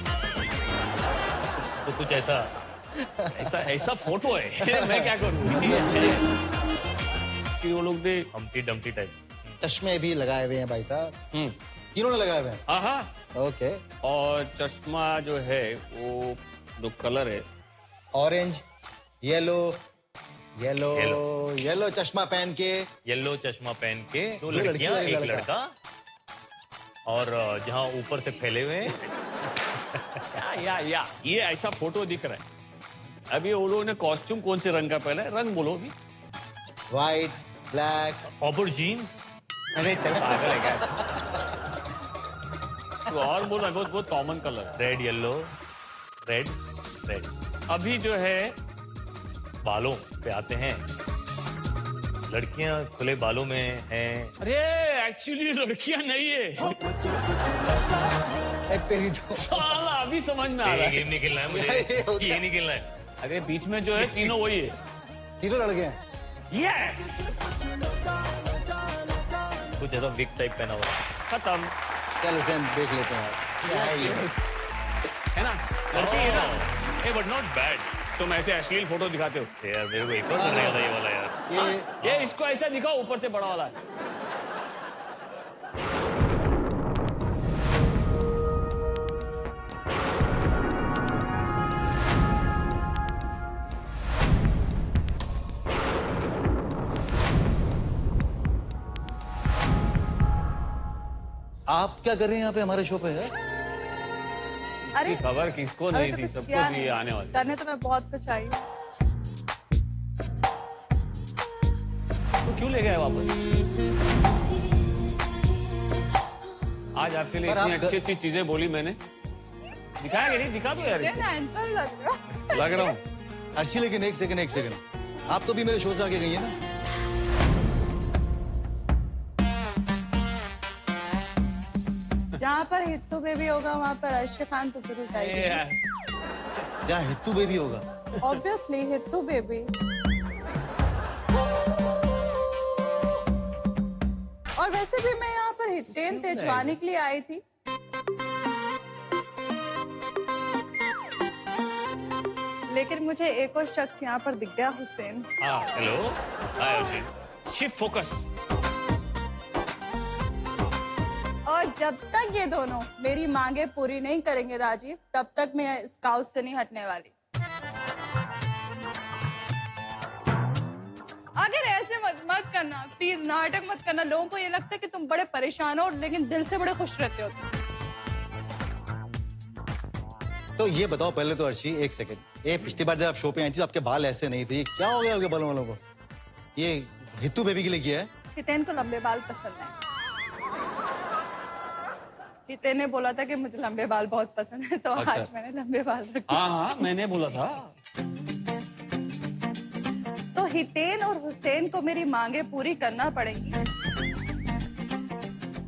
[SPEAKER 3] तो कुछ ऐसा
[SPEAKER 2] ऐसा ऐसा फोटो है। मैं क्या करूँ? कि वो लोग भी
[SPEAKER 3] हम्टी डम्टी टाइप।
[SPEAKER 1] चश्मे भी लगाए हुए हैं भाई साहब, तीनों ने लगाए हुए हैं।
[SPEAKER 2] हाँ हाँ।
[SPEAKER 1] ओके।
[SPEAKER 2] और चश्मा जो है वो जो कलर है
[SPEAKER 1] ऑरेंज, येलो, येलो, येलो चश्मा पहन के,
[SPEAKER 3] येलो चश्मा पहन के, दो
[SPEAKER 1] दो
[SPEAKER 3] लड़कियां
[SPEAKER 1] लड़की और
[SPEAKER 3] एक
[SPEAKER 1] एक
[SPEAKER 3] लड़का, और जहां ऊपर से फैले हुए हैं।
[SPEAKER 2] या ये ऐसा फोटो दिख रहा है। अभी वो लोगों ने कॉस्ट्यूम कौन से रंग का पहना है? रंग बोलो अभी।
[SPEAKER 1] White, black,
[SPEAKER 3] aubergine.
[SPEAKER 2] अरे चल पागल है क्या? तो और बोला बहुत common colour.
[SPEAKER 3] Red yellow, red red.
[SPEAKER 2] अभी जो है
[SPEAKER 3] बालों पे आते हैं, लड़कियां खुले बालों में हैं।
[SPEAKER 2] अरे एक्चुअली लड़कियां नहीं है।
[SPEAKER 1] एक तेरी तो
[SPEAKER 2] साला अभी समझ में आ रहा
[SPEAKER 3] ये
[SPEAKER 2] है।
[SPEAKER 3] गेम नहीं खेलना है मुझे,
[SPEAKER 1] ये हो गया।
[SPEAKER 3] ये नहीं खेलना है।
[SPEAKER 2] अरे बीच में जो है तीनों वही है।
[SPEAKER 1] तीनों लड़के हैं।
[SPEAKER 2] यस
[SPEAKER 3] कुछ ऐसा विग टाइप पहना हुआ।
[SPEAKER 2] खत्म
[SPEAKER 1] चल उसे हम देख लेते हैं यार। क्या है ये?
[SPEAKER 2] है ना? लड़की है ना?
[SPEAKER 3] ए बट नॉट बैड।
[SPEAKER 2] तुम ऐसे अश्लील फोटो दिखाते हो।
[SPEAKER 3] यार मेरे को एक और करने का था ये वाला यार।
[SPEAKER 1] ये
[SPEAKER 2] ये इसको ऐसा दिखाओ ऊपर से बड़ा वाला।
[SPEAKER 1] आप क्या कर रहे हैं यहाँ पे हमारे शो पे है?
[SPEAKER 6] अरे
[SPEAKER 2] इसकी खबर किसको
[SPEAKER 6] अभी
[SPEAKER 2] नहीं
[SPEAKER 6] तो
[SPEAKER 2] थी,
[SPEAKER 6] कुछ
[SPEAKER 2] सबको
[SPEAKER 6] किया
[SPEAKER 2] भी
[SPEAKER 6] नहीं।
[SPEAKER 2] आने वाली।
[SPEAKER 6] करने तो मैं बहुत कुछ आई।
[SPEAKER 2] तो क्यों ले गए वापस? आज आपके लिए
[SPEAKER 1] पर
[SPEAKER 2] इतनी
[SPEAKER 1] आप
[SPEAKER 2] अच्छी अच्छी चीजें बोली मैंने। दिखाया कि नहीं? दिखा दो यार इसको।
[SPEAKER 6] आंसर लग रहा
[SPEAKER 2] लग रहा हूँ।
[SPEAKER 1] अर्शी लेकिन एक सेकंड, आप तो भी मेरे शो से आगे गई है ना?
[SPEAKER 6] जहाँ पर हित्तू बेबी होगा वहाँ पर अर्शी खान तो जरूर जाएगी।
[SPEAKER 1] जहाँ हित्तू बेबी होगा।
[SPEAKER 6] Obviously Hittu baby. और वैसे भी मैं यहाँ पर हितेन तेजवानी के लिए आई थी। लेकिन मुझे एक और शख्स यहाँ पर दिख गया, हुसैन।
[SPEAKER 3] हाँ hello, hi Arjun.
[SPEAKER 2] Shift focus.
[SPEAKER 6] और जब तक ये दोनों मेरी मांगे पूरी नहीं करेंगे राजीव, तब तक मैं इस काउच से नहीं हटने वाली। अगर ऐसे मत करना प्लीज, नाटक मत करना। लोगों को ये लगता है कि तुम बड़े परेशान हो, लेकिन दिल से बड़े खुश रहते हो।
[SPEAKER 1] तो ये बताओ पहले तो अर्शी, एक सेकंड, ये पिछली बार जब आप शो पे आई थी तो आपके बाल ऐसे नहीं थे, क्या हो गया आपके बालों वालों को? ये हित्तू बेबी के लिए किया है?
[SPEAKER 6] हितेन को लंबे बाल पसंद है। हितेन ने बोला था कि मुझे लंबे बाल बहुत पसंद है, तो
[SPEAKER 2] अच्छा।
[SPEAKER 6] आज मैंने लंबे बाल रखे।
[SPEAKER 2] हाँ मैंने बोला था।
[SPEAKER 6] तो हितेन और हुसैन को मेरी मांगे पूरी करना पड़ेगी,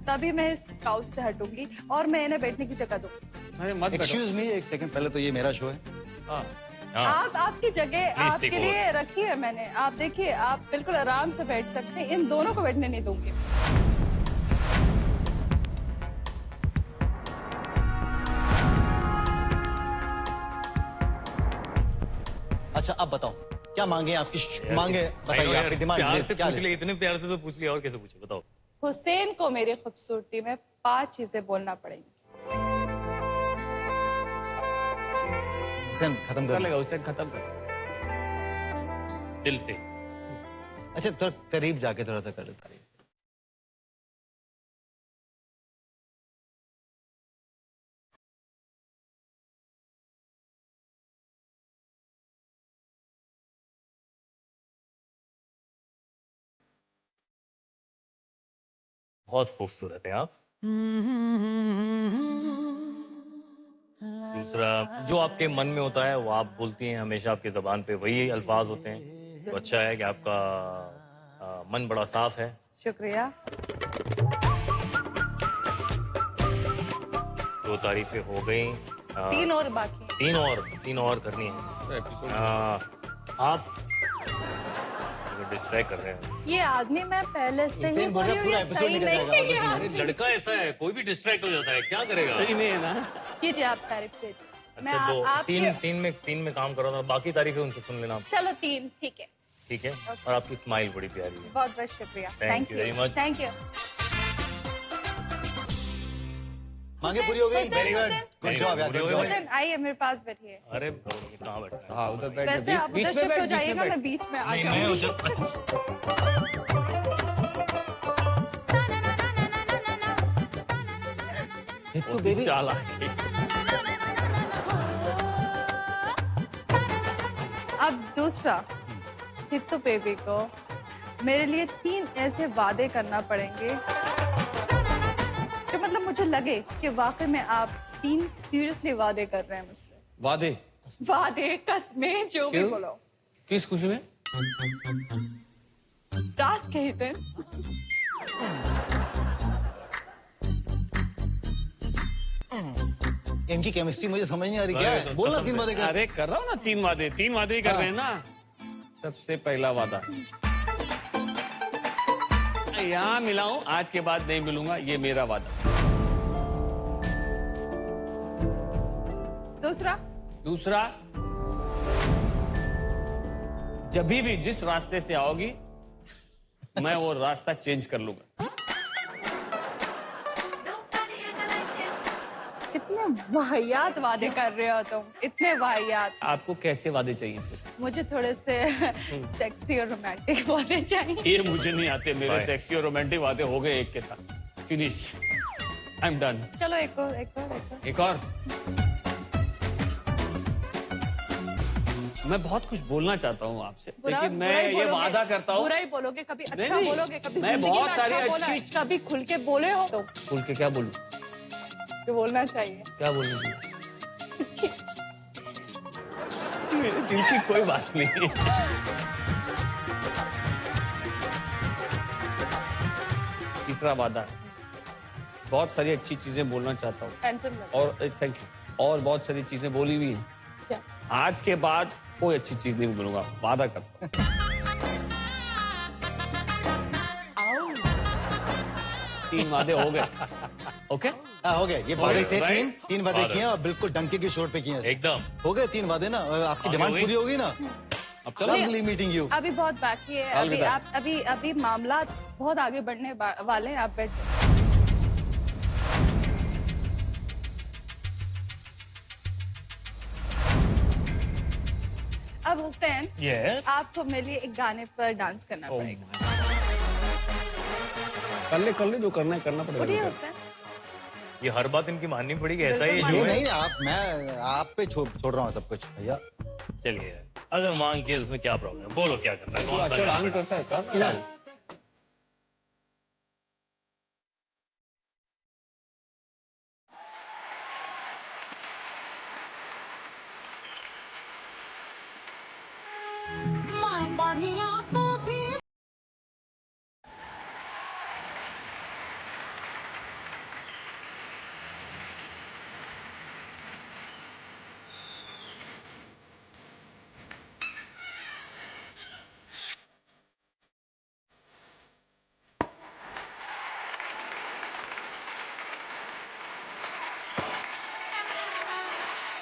[SPEAKER 6] तभी मैं इस काउच से हटूंगी और मैं इन्हें बैठने की जगह दूंगी।
[SPEAKER 2] अरे मत बैठो।
[SPEAKER 1] एक्सक्यूज मी, एक सेकंड, पहले तो ये मेरा शो है।
[SPEAKER 2] हाँ।
[SPEAKER 3] हाँ
[SPEAKER 6] आपकी जगह
[SPEAKER 3] Please
[SPEAKER 6] आपके
[SPEAKER 3] take
[SPEAKER 6] लिए रखी है मैंने। आप देखिए, आप बिल्कुल आराम से बैठ सकते हैं। इन दोनों को बैठने नहीं दूंगी।
[SPEAKER 1] अच्छा अब बताओ क्या मांगे आपकी?
[SPEAKER 3] यार,
[SPEAKER 1] मांगे बताइए,
[SPEAKER 3] यार,
[SPEAKER 1] आपकी डिमांड
[SPEAKER 3] प्यार से
[SPEAKER 1] क्या
[SPEAKER 3] पूछ लिया, इतने प्यार से तो पूछ लिया, और कैसे पूछे बताओ।
[SPEAKER 6] हुसैन को मेरी खूबसूरती में 5 चीजें बोलना पड़ेंगी।
[SPEAKER 1] हुसैन खत्म
[SPEAKER 2] कर
[SPEAKER 1] कर
[SPEAKER 2] लेगा उसे, खत्म कर।
[SPEAKER 3] दिल से।
[SPEAKER 1] अच्छा थोड़ा करीब जाके थोड़ा सा कर लेता है।
[SPEAKER 3] बहुत खूबसूरत है आप। दूसरा, जो आपके मन में होता है वो आप बोलती हैं हमेशा, आपके जबान पे वही अल्फाज होते हैं। तो अच्छा है कि आपका मन बड़ा साफ है।
[SPEAKER 6] शुक्रिया।
[SPEAKER 3] 2 तारीफें हो गई।
[SPEAKER 6] 3 और बाकी हैं।
[SPEAKER 3] तीन और करनी है।
[SPEAKER 2] एपिसोड
[SPEAKER 3] आप डिस्ट्रैक्ट कर रहे हैं।
[SPEAKER 6] ये आदमी मैं पहले से ही
[SPEAKER 1] हितेन बोल
[SPEAKER 6] बोली
[SPEAKER 1] रहा
[SPEAKER 6] हूँ,
[SPEAKER 1] पूरा
[SPEAKER 6] ये
[SPEAKER 1] एपिसोड
[SPEAKER 6] सही
[SPEAKER 1] निकल
[SPEAKER 6] नहीं
[SPEAKER 1] जाएगा,
[SPEAKER 6] है
[SPEAKER 1] और
[SPEAKER 6] ये
[SPEAKER 1] कुछ नहीं।
[SPEAKER 3] अरे
[SPEAKER 6] आदमी।
[SPEAKER 3] लड़का ऐसा है, कोई भी डिस्ट्रैक्ट हो जाता है, क्या करेगा?
[SPEAKER 2] सही नहीं है ना?
[SPEAKER 6] कीजिए, आप तारीफ कीजिए। मैं
[SPEAKER 3] अच्छा, तो
[SPEAKER 6] आपके
[SPEAKER 3] तीन में काम कर रहा था, बाकी तारीफें उनसे सुन लेना आप।
[SPEAKER 6] चलो 3 ठीक है।
[SPEAKER 3] ठीक है, और आपकी स्माइल बड़ी प्यारी है।
[SPEAKER 6] बहुत बहुत शुक्रिया।
[SPEAKER 3] Thank you very much.
[SPEAKER 6] Thank you.
[SPEAKER 1] मांगे पूरी हो गई।
[SPEAKER 6] Hussain,
[SPEAKER 1] very good,
[SPEAKER 6] Hussain.
[SPEAKER 1] Good job यार, गुड जॉब।
[SPEAKER 6] हुसैन आइए मेरे पास बैठिए।
[SPEAKER 3] अरे कहाँ बैठना है?
[SPEAKER 2] हाँ उधर बैठ
[SPEAKER 6] वैसे आप उधर शिफ्ट हो जाइएगा, मैं बीच में आ
[SPEAKER 3] नहीं, मैं
[SPEAKER 6] जाऊंगी।
[SPEAKER 3] उधर
[SPEAKER 1] तो बेबी
[SPEAKER 2] चाला
[SPEAKER 6] अब दूसरा, हित्तू बेबी को मेरे लिए 3 ऐसे वादे करना पड़ेंगे जो मतलब मुझे लगे कि वाकई में आप 3 सीरियसली वादे कर रहे हैं मुझसे।
[SPEAKER 2] वादे
[SPEAKER 6] वादे, कसमें, जो भी
[SPEAKER 2] क्यों?
[SPEAKER 6] बोलो।
[SPEAKER 2] किस खुशी में?
[SPEAKER 6] टास्क है हितेन।
[SPEAKER 1] इनकी केमिस्ट्री मुझे समझ नहीं आ रही, क्या है? बोलना 3 वादे कर।
[SPEAKER 2] अरे कर रहा हूँ ना 3 वादे ही कर रहे हैं ना। सबसे पहला वादा, यहाँ मिला हूँ, आज के बाद नहीं मिलूंगा, ये मेरा वादा। दूसरा, जब भी जिस रास्ते से आओगी मैं वो रास्ता चेंज कर लूंगा।
[SPEAKER 6] कितने वाहियात वादे कर रहे हो तुम, इतने वाहियात।
[SPEAKER 2] आपको कैसे वादे चाहिए फिर?
[SPEAKER 6] मुझे थोड़े से सेक्सी और रोमांटिक वादे चाहिए।
[SPEAKER 2] ये मुझे नहीं आते, मेरे सेक्सी और रोमांटिक वादे हो गए एक के साथ। Finish, I am done.
[SPEAKER 6] चलो एक और।
[SPEAKER 2] एक और। मैं बहुत कुछ बोलना चाहता हूँ आपसे, लेकिन मैं ये वादा करता हूँ।
[SPEAKER 6] बुरा ही बोलोगे, कभी अच्छा
[SPEAKER 2] नहीं,
[SPEAKER 6] बोलोगे, कभी
[SPEAKER 2] मैं
[SPEAKER 6] जिंदगी
[SPEAKER 2] बहुत
[SPEAKER 6] में
[SPEAKER 2] सारी
[SPEAKER 6] अच्छा बोला है,
[SPEAKER 2] अच्छी-
[SPEAKER 6] कभी खुल के बोले हो तो
[SPEAKER 2] खुल के क्या बोलूं?
[SPEAKER 6] जो बोलना चाहिए।
[SPEAKER 2] क्या बोलूं? मेरे दिल की कोई बात नहीं। तीसरा वादा, बहुत सारी अच्छी चीजें बोलना चाहता हूँ
[SPEAKER 6] टेंशन मत।
[SPEAKER 2] और थैंक यू, और बहुत सारी चीजें बोली भी हैं।
[SPEAKER 6] क्या?
[SPEAKER 2] आज के बाद कोई अच्छी चीज नहीं बोलूंगा, वादा करता हूँ। 3 वादे हो गए। ओके,
[SPEAKER 1] हाँ, हो गए, ये वादे थे।
[SPEAKER 2] right?
[SPEAKER 1] 3 वादे किए और बिल्कुल डंके की शोर पे किए हैं।
[SPEAKER 3] एकदम
[SPEAKER 1] हो गए 3 वादे ना, आपकी डिमांड पूरी होगी ना।
[SPEAKER 2] अब चलो।
[SPEAKER 1] Lovely meeting you.
[SPEAKER 6] अभी बहुत बाकी है। अभी
[SPEAKER 2] अलविदा।
[SPEAKER 6] आप अभी मामला बहुत आगे बढ़ने वाले हैं। आप बैठ जाओ। अब हुसैन,
[SPEAKER 3] यस
[SPEAKER 6] आपको मेरे लिए एक गाने पर डांस करना पड़ेगा।
[SPEAKER 2] कर ले जो करना है करना
[SPEAKER 6] उठिए
[SPEAKER 2] पड़ेगा।
[SPEAKER 6] हुसैन।
[SPEAKER 3] ये हर बात इनकी माननी पड़ेगी, ऐसा ही
[SPEAKER 6] बिल्कुल
[SPEAKER 3] इशू
[SPEAKER 1] ये
[SPEAKER 3] है।
[SPEAKER 1] नहीं, मैं आप पे छोड़ रहा हूँ सब कुछ भैया।
[SPEAKER 3] चलिए, अगर मांग के उसमें क्या प्रॉब्लम है, बोलो क्या करना है, कौन सा
[SPEAKER 2] अच्छा
[SPEAKER 3] गाना
[SPEAKER 2] डांस
[SPEAKER 3] करना
[SPEAKER 2] करता है
[SPEAKER 1] इधर।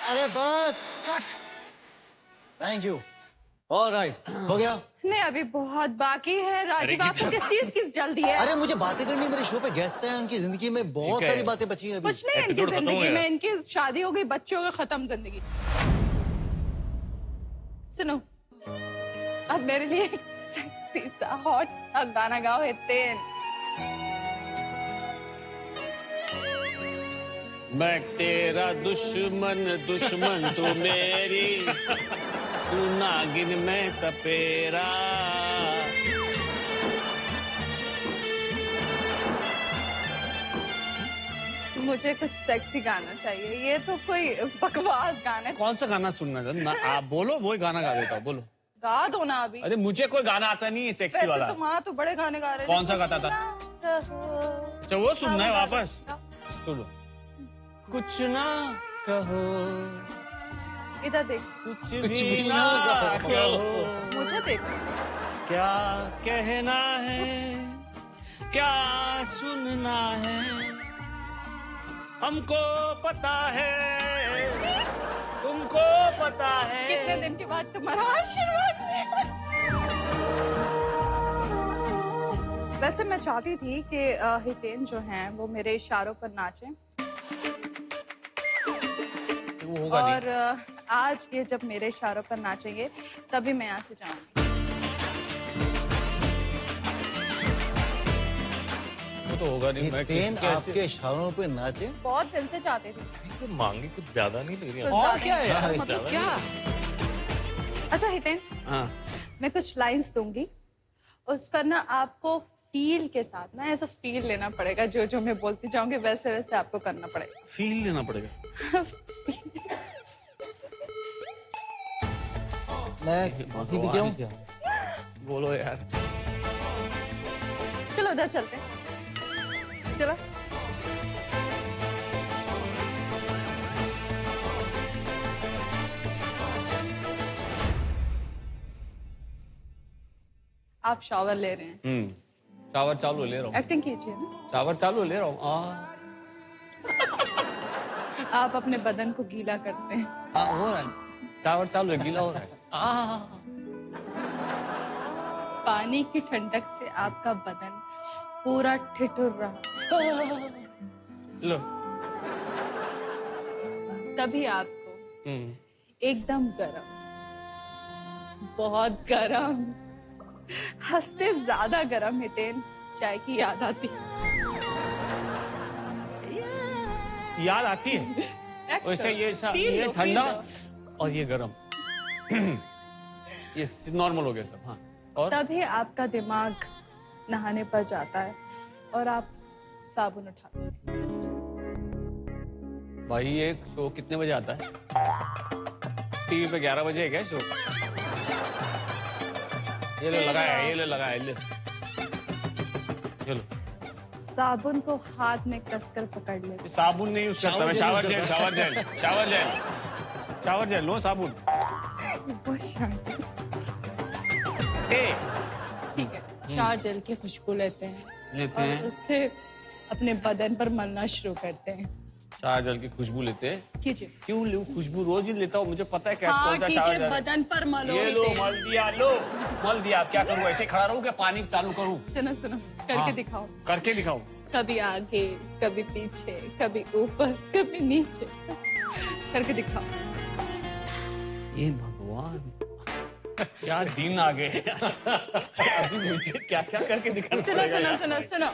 [SPEAKER 1] अरे बस, थैंक यू। ऑलराइट, हो गया।
[SPEAKER 6] नहीं, अभी बहुत बाकी है। राजीव, आपको किस चीज की जल्दी है?
[SPEAKER 1] अरे मुझे बातें करनी है, मेरे शो पे गेस्ट हैं, उनकी जिंदगी में बहुत
[SPEAKER 3] ठीक है।
[SPEAKER 1] सारी बातें बची हैं अभी।
[SPEAKER 6] कुछ नहीं है इनकी
[SPEAKER 3] एपिसोड खत्म हो
[SPEAKER 6] जिंदगी
[SPEAKER 3] गया।
[SPEAKER 6] में। इनकी शादी हो गई, बच्चे हो गए, खत्म जिंदगी। सुनो, अब मेरे लिए एक सेक्सी सा हॉट सा गाना गाओ हितेन।
[SPEAKER 2] मैं तेरा दुश्मन तू मेरी, तू नागिन में सपेरा।
[SPEAKER 6] मुझे कुछ सेक्सी गाना चाहिए। ये तो कोई बकवास गाना है।
[SPEAKER 2] कौन सा गाना सुनना चाहते? आप बोलो, वही गाना गा देता हूँ, बोलो।
[SPEAKER 6] गा दो ना अभी।
[SPEAKER 2] अरे मुझे कोई गाना आता नहीं है सेक्सी
[SPEAKER 6] वैसे
[SPEAKER 2] वाला।
[SPEAKER 6] तो वहाँ तो बड़े गाने गा रहे थे।
[SPEAKER 2] कौन सा गाता था? अच्छा वो सुनना है वापस। सुनो, कुछ ना कहो,
[SPEAKER 6] इधर देख,
[SPEAKER 2] कुछ
[SPEAKER 1] भी
[SPEAKER 2] भी
[SPEAKER 1] ना
[SPEAKER 2] ना
[SPEAKER 1] कहो।
[SPEAKER 2] कहो,
[SPEAKER 6] मुझे देख।
[SPEAKER 2] क्या कहना है, क्या सुनना है, हमको पता है, तुमको पता है।
[SPEAKER 6] कितने दिन के बाद तुम्हारा आशीर्वाद मिला। वैसे मैं चाहती थी कि हितेन जो हैं वो मेरे इशारों पर नाचें
[SPEAKER 2] वो होगा
[SPEAKER 6] और आज ये जब मेरे इशारों पर नाचेंगे तभी मैं यहाँ से जाऊंगी।
[SPEAKER 2] नहीं, वो तो होगा नहीं। मैं
[SPEAKER 1] हितेन
[SPEAKER 2] कैसे-
[SPEAKER 1] आपके इशारों पे नाचे?
[SPEAKER 6] बहुत दिल से चाहती थी।
[SPEAKER 3] ये मांगे कुछ ज्यादा नहीं लग रही
[SPEAKER 6] कुछ
[SPEAKER 3] है?
[SPEAKER 2] और क्या है यार?
[SPEAKER 1] हाँ,
[SPEAKER 2] मतलब क्या?
[SPEAKER 6] अच्छा हितेन,
[SPEAKER 2] हाँ
[SPEAKER 6] मैं कुछ लाइंस दूंगी, उस पर ना आपको फील के साथ ना ऐसा फील लेना पड़ेगा, जो जो मैं बोलती जाऊंगी वैसे वैसे आपको करना पड़ेगा।
[SPEAKER 2] फील लेना पड़ेगा।
[SPEAKER 1] मैं कॉफी भी क्या हूँ क्या?
[SPEAKER 2] बोलो यार।
[SPEAKER 6] चलो उधर चलते हैं, चलो। आप शावर ले रहे हैं,
[SPEAKER 2] शावर चालू ले रहा हूँ।
[SPEAKER 6] एक्टिंग कीजिए ना।
[SPEAKER 2] शावर चालू ले रहा हूँ।
[SPEAKER 6] आप अपने बदन को गीला करते हैं।
[SPEAKER 2] हाँ हो रहा है। शावर चालू है, गीला हो रहा है।
[SPEAKER 6] पानी की ठंडक से आपका बदन पूरा ठिठुर रहा,
[SPEAKER 2] लो।
[SPEAKER 6] तभी आपको एकदम गरम, बहुत गरम, हद से ज्यादा गरम हितेन चाय की याद आती है।
[SPEAKER 2] याद आती है। वैसे ये ठंडा और ये गरम। ये नॉर्मल हो गया सब। हाँ और
[SPEAKER 6] तभी आपका दिमाग नहाने पर जाता है और आप साबुन उठाते हैं।
[SPEAKER 2] भाई ये शो कितने बजे आता है? टीवी पे 11 बजे है क्या शो? ये लो लगाया, ये लो लगाया, ले। चलो।
[SPEAKER 6] साबुन को हाथ में कसकर पकड़ ले।
[SPEAKER 2] साबुन नहीं यूज करता मैं। Shower gel, shower gel, shower gel, shower gel लो साबुन।
[SPEAKER 6] बहुत शांत। ठीक है, शावर जेल की खुशबू लेते हैं
[SPEAKER 2] लेते
[SPEAKER 6] और
[SPEAKER 2] हैं।
[SPEAKER 6] उससे अपने बदन पर मलना शुरू करते हैं।
[SPEAKER 2] शावर जेल की खुशबू लेते हैं।
[SPEAKER 6] कीजिए।
[SPEAKER 2] क्यों लूं? खुशबू रोज ही लेता हूँ, मुझे पता है क्या
[SPEAKER 6] हाँ
[SPEAKER 2] कौन सा
[SPEAKER 6] ठीक
[SPEAKER 2] शावर
[SPEAKER 6] है,
[SPEAKER 2] जेल।
[SPEAKER 6] बदन पर मलो।
[SPEAKER 2] ये लो
[SPEAKER 6] हितेन।
[SPEAKER 2] मल दिया, लो मल दिया। अब क्या करूँ? ऐसे खड़ा रहूँ क्या पानी चालू करूँ?
[SPEAKER 6] सुनो सुनो, करके
[SPEAKER 2] हाँ।
[SPEAKER 6] दिखाओ।
[SPEAKER 2] करके दिखाऊं?
[SPEAKER 6] कभी आगे, कभी पीछे, कभी ऊपर, कभी नीचे, करके दिखाओ।
[SPEAKER 2] ये भगवान क्या दिन आ गए। अभी मुझे क्या क्या करके दिखाना
[SPEAKER 6] सुनो
[SPEAKER 2] पड़ेगा
[SPEAKER 6] सुनो
[SPEAKER 2] यार।
[SPEAKER 6] सुनो सुनो,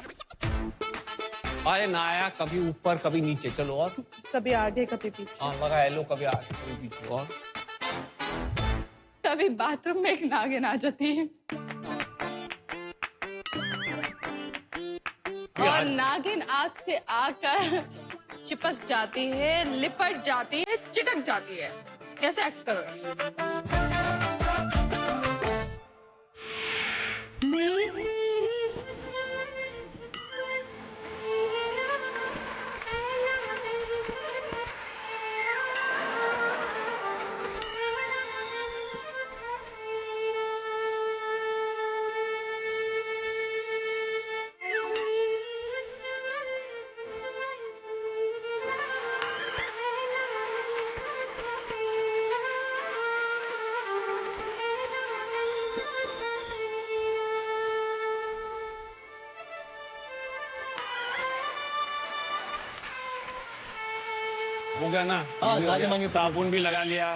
[SPEAKER 2] अरे ना आया, कभी ऊपर कभी नीचे। चलो और
[SPEAKER 6] कभी आगे, कभी पीछे,
[SPEAKER 2] हाँ लगा लो, कभी आगे कभी पीछे। और
[SPEAKER 6] कभी बाथरूम में एक नागिन आ जाती है और नागिन आपसे आकर चिपक जाती है, लिपट जाती है, चिटक जाती है। कैसे एक्ट करोगे?
[SPEAKER 2] हो गया ना?
[SPEAKER 1] हाँ,
[SPEAKER 2] हो
[SPEAKER 1] सारी
[SPEAKER 2] गया।
[SPEAKER 1] मांगे
[SPEAKER 2] साबुन भी लगा लिया,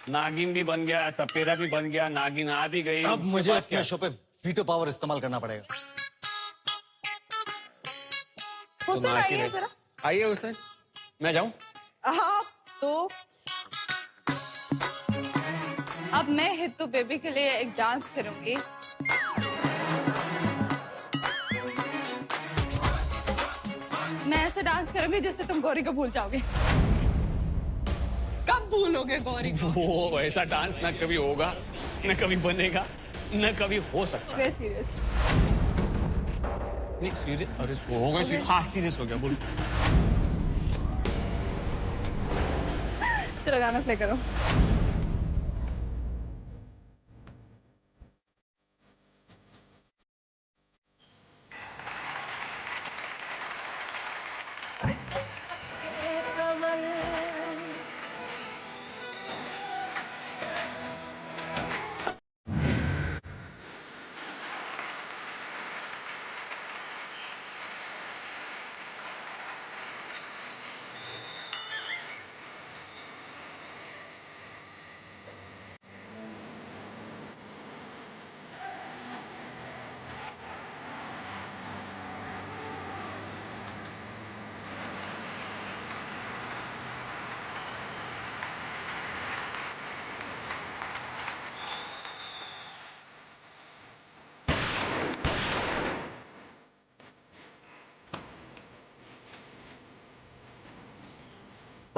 [SPEAKER 2] नागिन भी बन गया, सपेरा भी बन गया, नागिन आ भी गई।
[SPEAKER 1] अब
[SPEAKER 2] उसके
[SPEAKER 1] मुझे
[SPEAKER 2] बाद क्या?
[SPEAKER 1] अपने शो पे वीटो पावर इस्तेमाल करना पड़ेगा।
[SPEAKER 6] हुसैन
[SPEAKER 2] नाच ही
[SPEAKER 6] आइए
[SPEAKER 2] रहे।
[SPEAKER 6] जरा।
[SPEAKER 2] आइए हुसैन, मैं जाऊं?
[SPEAKER 6] आप तो अब मैं हित्तू बेबी के लिए एक डांस करूंगी। मैं ऐसे डांस करूंगी जिससे तुम गौरी को भूल जाओगे। कब भूलोगे गौरी को?
[SPEAKER 2] वो ऐसा डांस ना कभी होगा, न कभी बनेगा, न कभी हो सकता।
[SPEAKER 6] मैं सीरियस।
[SPEAKER 2] नहीं सीरियस? अरे हो गया सीरियस। हाँ सीरियस हो गया, बोल।
[SPEAKER 6] चलो गाना प्ले करो।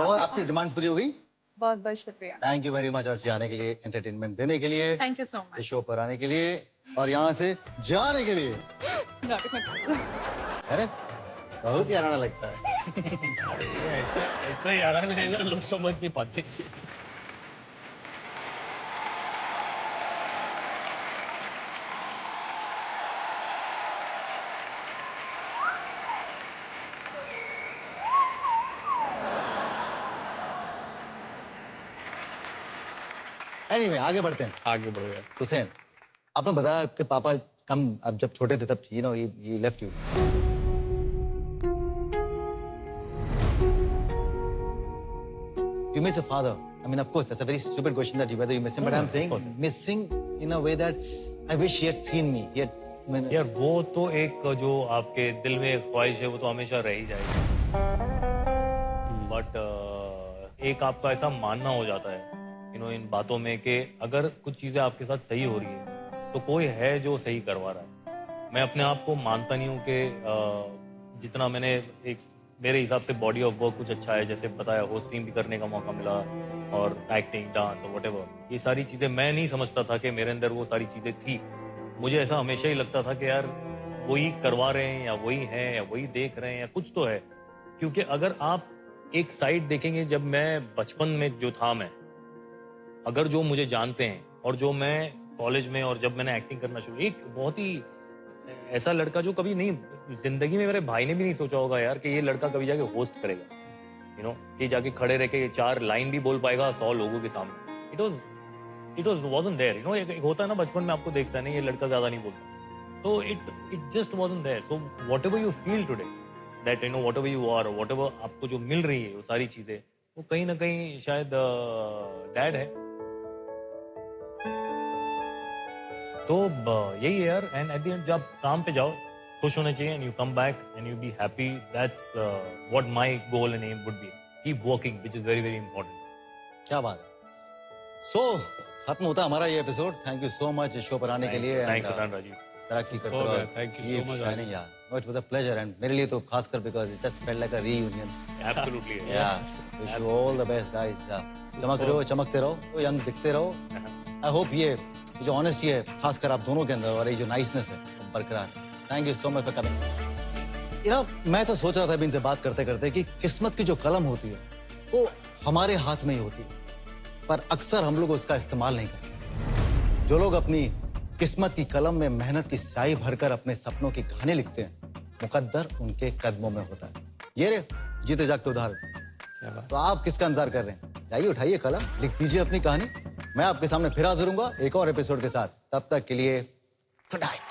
[SPEAKER 1] बहुत आपकी डिमांड पूरी हो गई।
[SPEAKER 6] बहुत बहुत शुक्रिया।
[SPEAKER 1] Thank you very much Arshi आने के लिए, एंटरटेनमेंट देने के लिए,
[SPEAKER 6] थैंक यू सो
[SPEAKER 1] इस
[SPEAKER 6] मच।
[SPEAKER 1] शो पर आने के लिए और यहाँ से जाने के लिए। अरे बहुत ही आना लगता है।
[SPEAKER 2] ऐसा ही आ रहा है ना, लोग समझ नहीं पाते।
[SPEAKER 1] एनीवे आगे बढ़ते हैं।
[SPEAKER 2] आगे बढ़ गया।
[SPEAKER 1] हुसैन, आपने बताया कि पापा कम अब जब छोटे थे तब you know he left you. You miss your father. I mean, of course, that's a very stupid question that whether you miss him, but I'm saying missing in a way that I wish he had seen me. He had, I mean,
[SPEAKER 3] यार वो तो एक जो आपके दिल में एक ख्वाहिश है वो तो हमेशा रह ही जाएगी, बट एक आपका ऐसा मानना हो जाता है इन बातों में कि अगर कुछ चीजें आपके साथ सही हो रही है तो कोई है जो सही करवा रहा है। मैं अपने आप को मानता नहीं हूँ कि जितना मैंने एक मेरे हिसाब से बॉडी ऑफ वर्क कुछ अच्छा है, जैसे बताया होस्टिंग भी करने का मौका मिला और एक्टिंग, डांस और व्हाटएवर, ये सारी चीजें मैं नहीं समझता था कि मेरे अंदर वो सारी चीजें थी। मुझे ऐसा हमेशा ही लगता था कि यार वही करवा रहे हैं या वही हैं या वही देख रहे हैं या कुछ तो है। क्योंकि अगर आप एक साइड देखेंगे, जब मैं बचपन में जो था, मैं अगर जो मुझे जानते हैं और जो मैं कॉलेज में और जब मैंने एक्टिंग करना शुरू, एक बहुत ही ऐसा लड़का जो कभी नहीं, जिंदगी में मेरे भाई ने भी नहीं सोचा होगा यार कि ये लड़का कभी जाके होस्ट करेगा, कि जाके खड़े रह के 4 लाइन भी बोल पाएगा 100 लोगों के सामने। इट वाज़न्ट देयर, एक होता है ना बचपन में आपको देखता है नहीं ये लड़का ज्यादा नहीं बोलता, तो it just wasn't there. So whatever you feel today, that whatever you are, whatever आपको जो मिल रही है वो सारी चीजें, वो कहीं ना कहीं शायद डैड है। तो यही है यार। एंड एट द एंड जब काम पे जाओ खुश होने चाहिए, and you come back and you be happy, that's what my goal and aim would be. Keep working, which is very very important.
[SPEAKER 1] क्या बात है। सो खत्म होता हमारा ये episode. Thank you so much इस शो पर आने के लिए।
[SPEAKER 3] थैंक्स अदान राजीव,
[SPEAKER 1] तरक्की करते
[SPEAKER 2] हो
[SPEAKER 1] रहो।
[SPEAKER 2] गया। Thank you so much,
[SPEAKER 1] shining यार। No it was a pleasure, and मेरे लिए तो खासकर because it just felt like a reunion.
[SPEAKER 3] Absolutely
[SPEAKER 1] yeah wish you all the best guys. चमक रहो, चमकते रहो, यंग दिखते रहो। आई होप ये जो ऑनेस्टी है खासकर आप दोनों के अंदर और ये जो नाइसनेस है वो बरकरार। Thank you so much for coming. मैं तो सोच रहा था अभी इनसे बात करते करते कि किस्मत की जो कलम होती है वो हमारे हाथ में ही होती है, पर अक्सर हम लोग उसका इस्तेमाल नहीं करते। जो लोग अपनी किस्मत की कलम में मेहनत की स्याही भरकर अपने सपनों की कहानी लिखते हैं, मुकद्दर उनके कदमों में होता है। ये रे जीते जागते उदाहरण। तो आप किसका इंतजार कर रहे हैं? जाइए उठाइए कलम, लिख दीजिए अपनी कहानी। मैं आपके सामने फिर हाजिर हूंगा एक और एपिसोड के साथ। तब तक के लिए गुड नाइट।